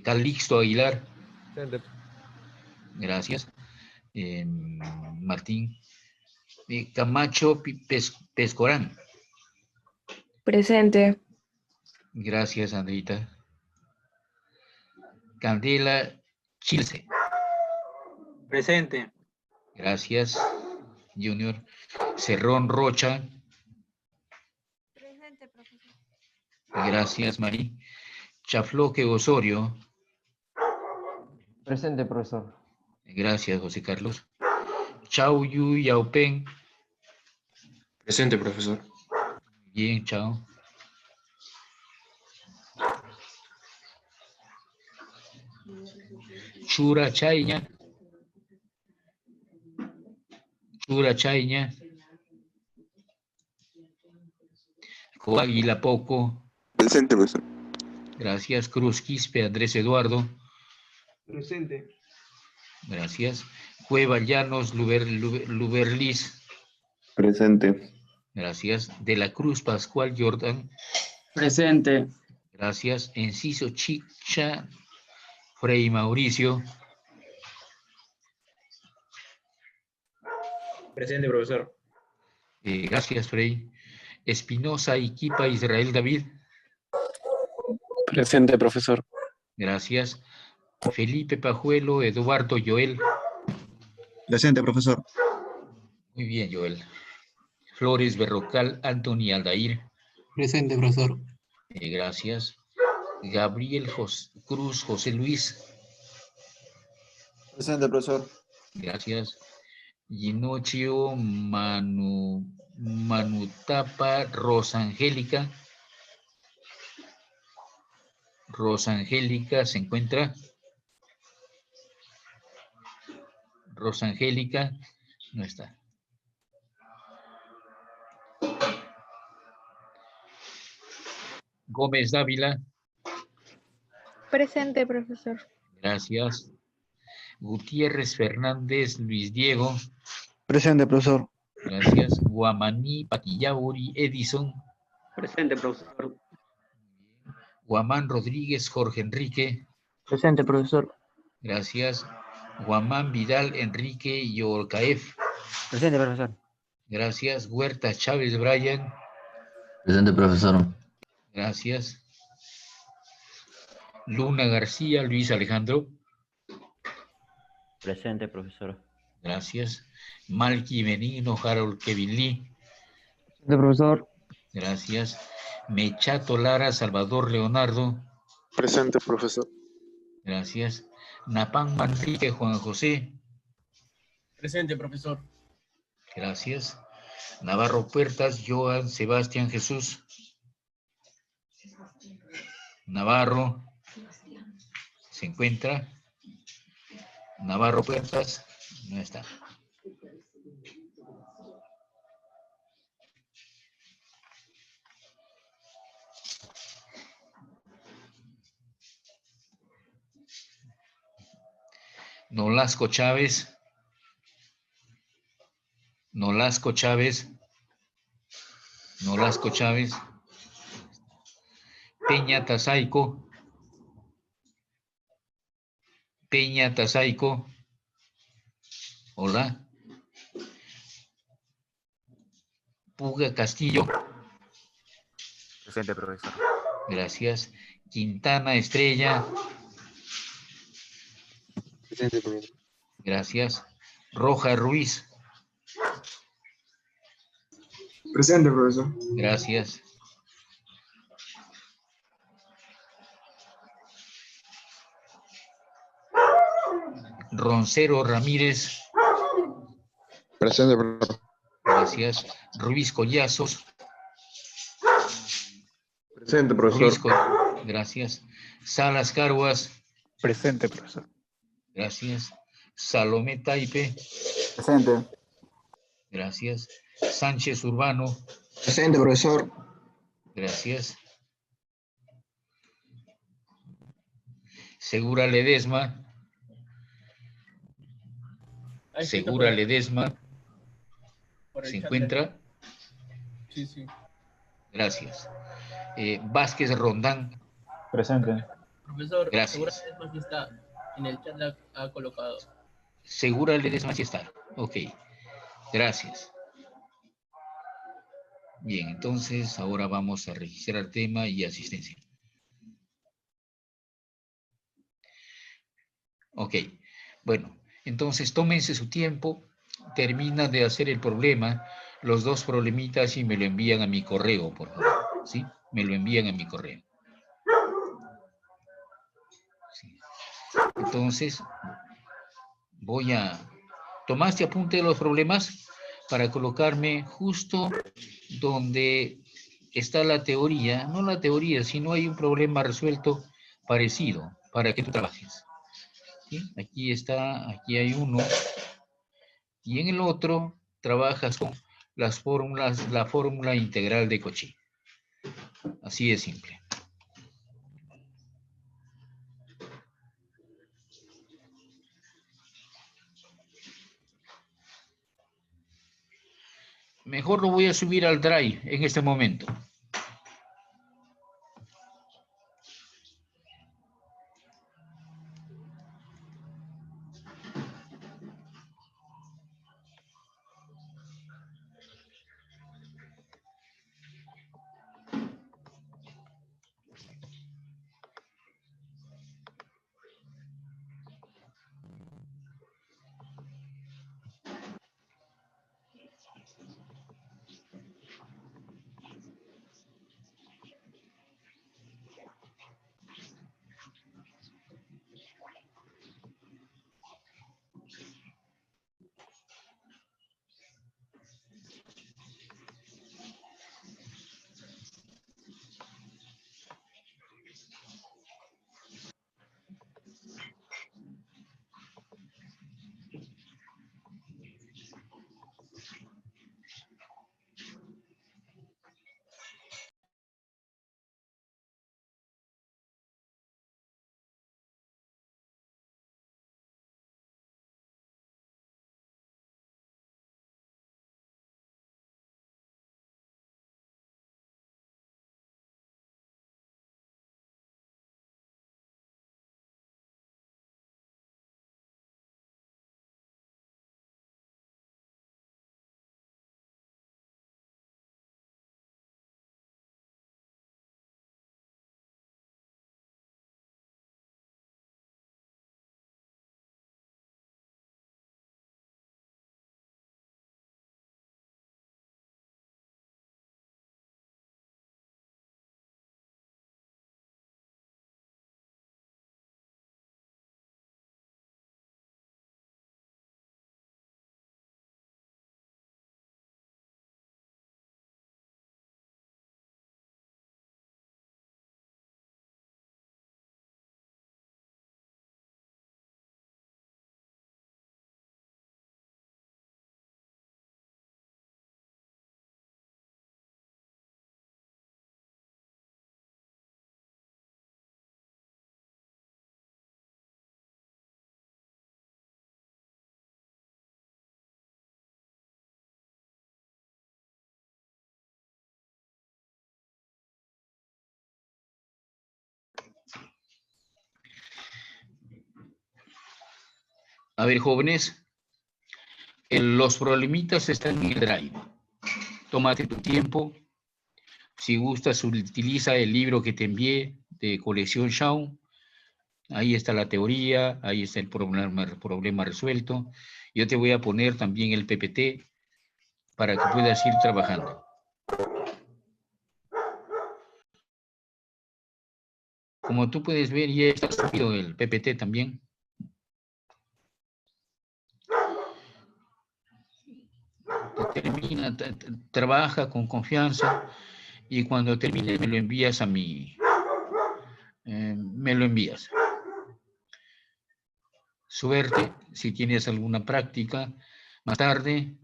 Calixto Aguilar, Presente. gracias. Martín. Camacho Pescorán, Presente. gracias, Andrita. Candela Chilce, Presente. gracias, Junior. Cerrón Rocha, Presente, profesor. gracias, Mari. Chafloque Osorio, Presente, profesor. gracias, José Carlos. Chau Yu Yaupen, Presente, profesor. bien, chao. Chura Chaiña, Chura Chaiña. Coaguila Poco, Presente, profesor. gracias. Cruz Quispe Andrés Eduardo, Presente. gracias. Cueva Llanos Luberlis, Presente. gracias. De la Cruz Pascual Jordan, Presente. gracias. Enciso Chicha Frei Mauricio, Presente, profesor. gracias, Frei. Espinosa Iquipa Israel David, Presente, profesor. gracias. Felipe Pajuelo Eduardo Joel, Presente, profesor. muy bien, Joel. Flores Berrocal Anthony Aldair, Presente, profesor. gracias. Gabriel Cruz José Luis, Presente, profesor. gracias. Ginochio Manutapa Rosangélica. Rosangélica se encuentra. Rosangélica no está. Gómez Dávila, Presente, profesor. gracias. Gutiérrez Fernández Luis Diego, Presente, profesor. gracias. Guamaní Paquillauri Edison, Presente, profesor. Guamán Rodríguez Jorge Enrique, Presente, profesor. gracias. Guamán Vidal Enrique Yorcaef, Presente, profesor. gracias. Huerta Chávez Brian, Presente, profesor. gracias. Luna García Luis Alejandro, Presente, profesor. gracias. Malky Benigno Harold Kevin Lee, Presente, profesor. gracias. Mechato Lara Salvador Leonardo, Presente, profesor. gracias. Napán Manrique Juan José, Presente, profesor. gracias. Navarro Puertas Joan Sebastián Jesús, Navarro se encuentra. Navarro Puertas no está. Nolasco Chávez, Nolasco Chávez, Nolasco Chávez. Peña Tazaico, Peña Tazaico, hola. Puga Castillo. Presente, profesor. Gracias. Quintana Estrella. Presente, profesor. Gracias. Roja Ruiz. Presente, profesor. Gracias. Roncero Ramírez. Presente, profesor. Gracias. Ruiz Collazos. Presente, Ruiz profesor. Gracias. Salas Caruas. Presente, profesor. Gracias. Salomé Taipe. Presente. Gracias. Sánchez Urbano. Presente, profesor. Gracias. Segura Ledesma. Ahí está Segura por- Ledesma. por el ¿Se chat. encuentra? Sí, sí. Gracias. Vázquez Rondán. Presente. Profesor, Gracias. seguramente aquí está. En el chat la ha colocado. Segura Ledesma sí está. Ok. Gracias. Bien, entonces ahora vamos a registrar tema y asistencia. Ok. Bueno, entonces tómense su tiempo, terminan de hacer el problema, los dos problemitas y me lo envían a mi correo, por favor. ¿Sí? Me lo envían a mi correo. Sí. Entonces, voy a... ¿Tomaste apunte de los problemas? Para colocarme justo donde está la teoría, no la teoría, sino hay un problema resuelto parecido para que tú trabajes. ¿Sí? Aquí está, aquí hay uno, y en el otro trabajas con las fórmulas, la fórmula integral de Cauchy. Así de simple. Mejor lo voy a subir al Drive en este momento. A ver, jóvenes, los problemitas están en el Drive. tómate tu tiempo. Si gustas, utiliza el libro que te envié de colección Shaw. Ahí está la teoría, ahí está el problema resuelto. Yo te voy a poner también el PPT para que puedas ir trabajando. Como tú puedes ver, ya está subido el PPT también. Termina, trabaja con confianza y cuando termine me lo envías a mí. Me lo envías. Suerte, si tienes alguna práctica, más tarde,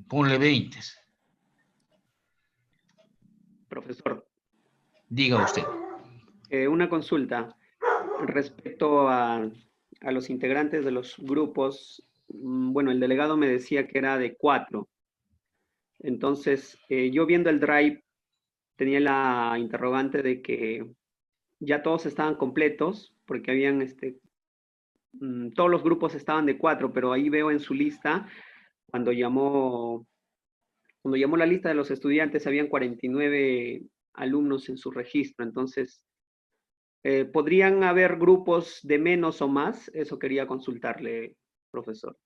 ponle 20. Profesor, Diga usted. una consulta respecto a los integrantes de los grupos. Bueno, el delegado me decía que era de 4. Entonces, yo viendo el Drive, tenía la interrogante de que ya todos estaban completos, porque habían, todos los grupos estaban de 4, pero ahí veo en su lista, cuando llamó la lista de los estudiantes, habían 49 alumnos en su registro. Entonces, ¿podrían haber grupos de menos o más? Eso quería consultarle, profesor.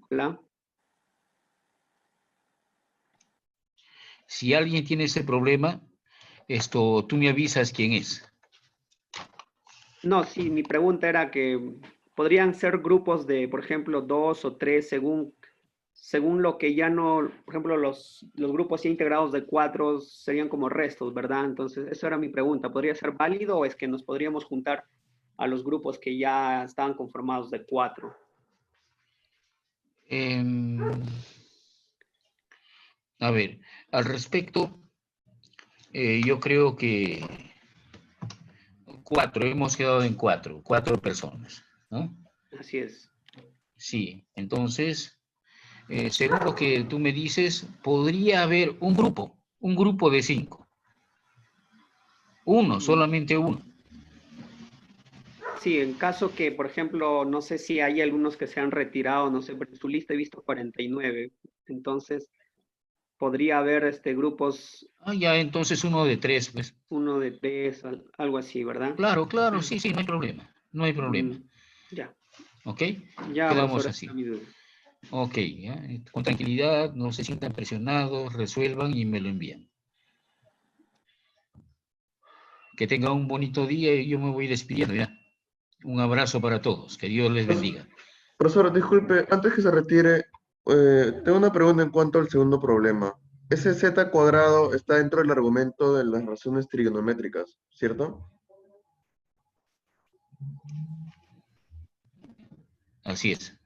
Hola. Si alguien tiene ese problema, tú me avisas quién es. No, sí, mi pregunta era que podrían ser grupos de, por ejemplo, 2 o 3 según lo que ya no, por ejemplo, los grupos ya integrados de 4 serían como restos, ¿verdad? Entonces, eso era mi pregunta. ¿Podría ser válido o es que nos podríamos juntar a los grupos que ya estaban conformados de 4? A ver, al respecto, yo creo que 4, hemos quedado en 4 personas, ¿no? Así es. Sí, entonces, según lo que tú me dices, podría haber un grupo de 5. Solamente uno. Sí, en caso que, por ejemplo, no sé si hay algunos que se han retirado, no sé, pero en su lista he visto 49. Entonces, podría haber grupos. Ya, entonces uno de 3, pues. Uno de 3, algo así, ¿verdad? Claro, sí, no hay problema. No hay problema. Ya. ¿Ok? Ya, Quedamos profesor, así. esa es mi duda. Ok, ¿ya? Con tranquilidad, no se sientan presionados, resuelvan y me lo envían. Que tengan un bonito día y yo me voy despidiendo ya. Un abrazo para todos. Que Dios les bendiga. Profesor, disculpe, antes que se retire, tengo una pregunta en cuanto al segundo problema. Ese z cuadrado está dentro del argumento de las razones trigonométricas, ¿cierto? Así es.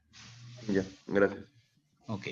Ya, gracias. Ok.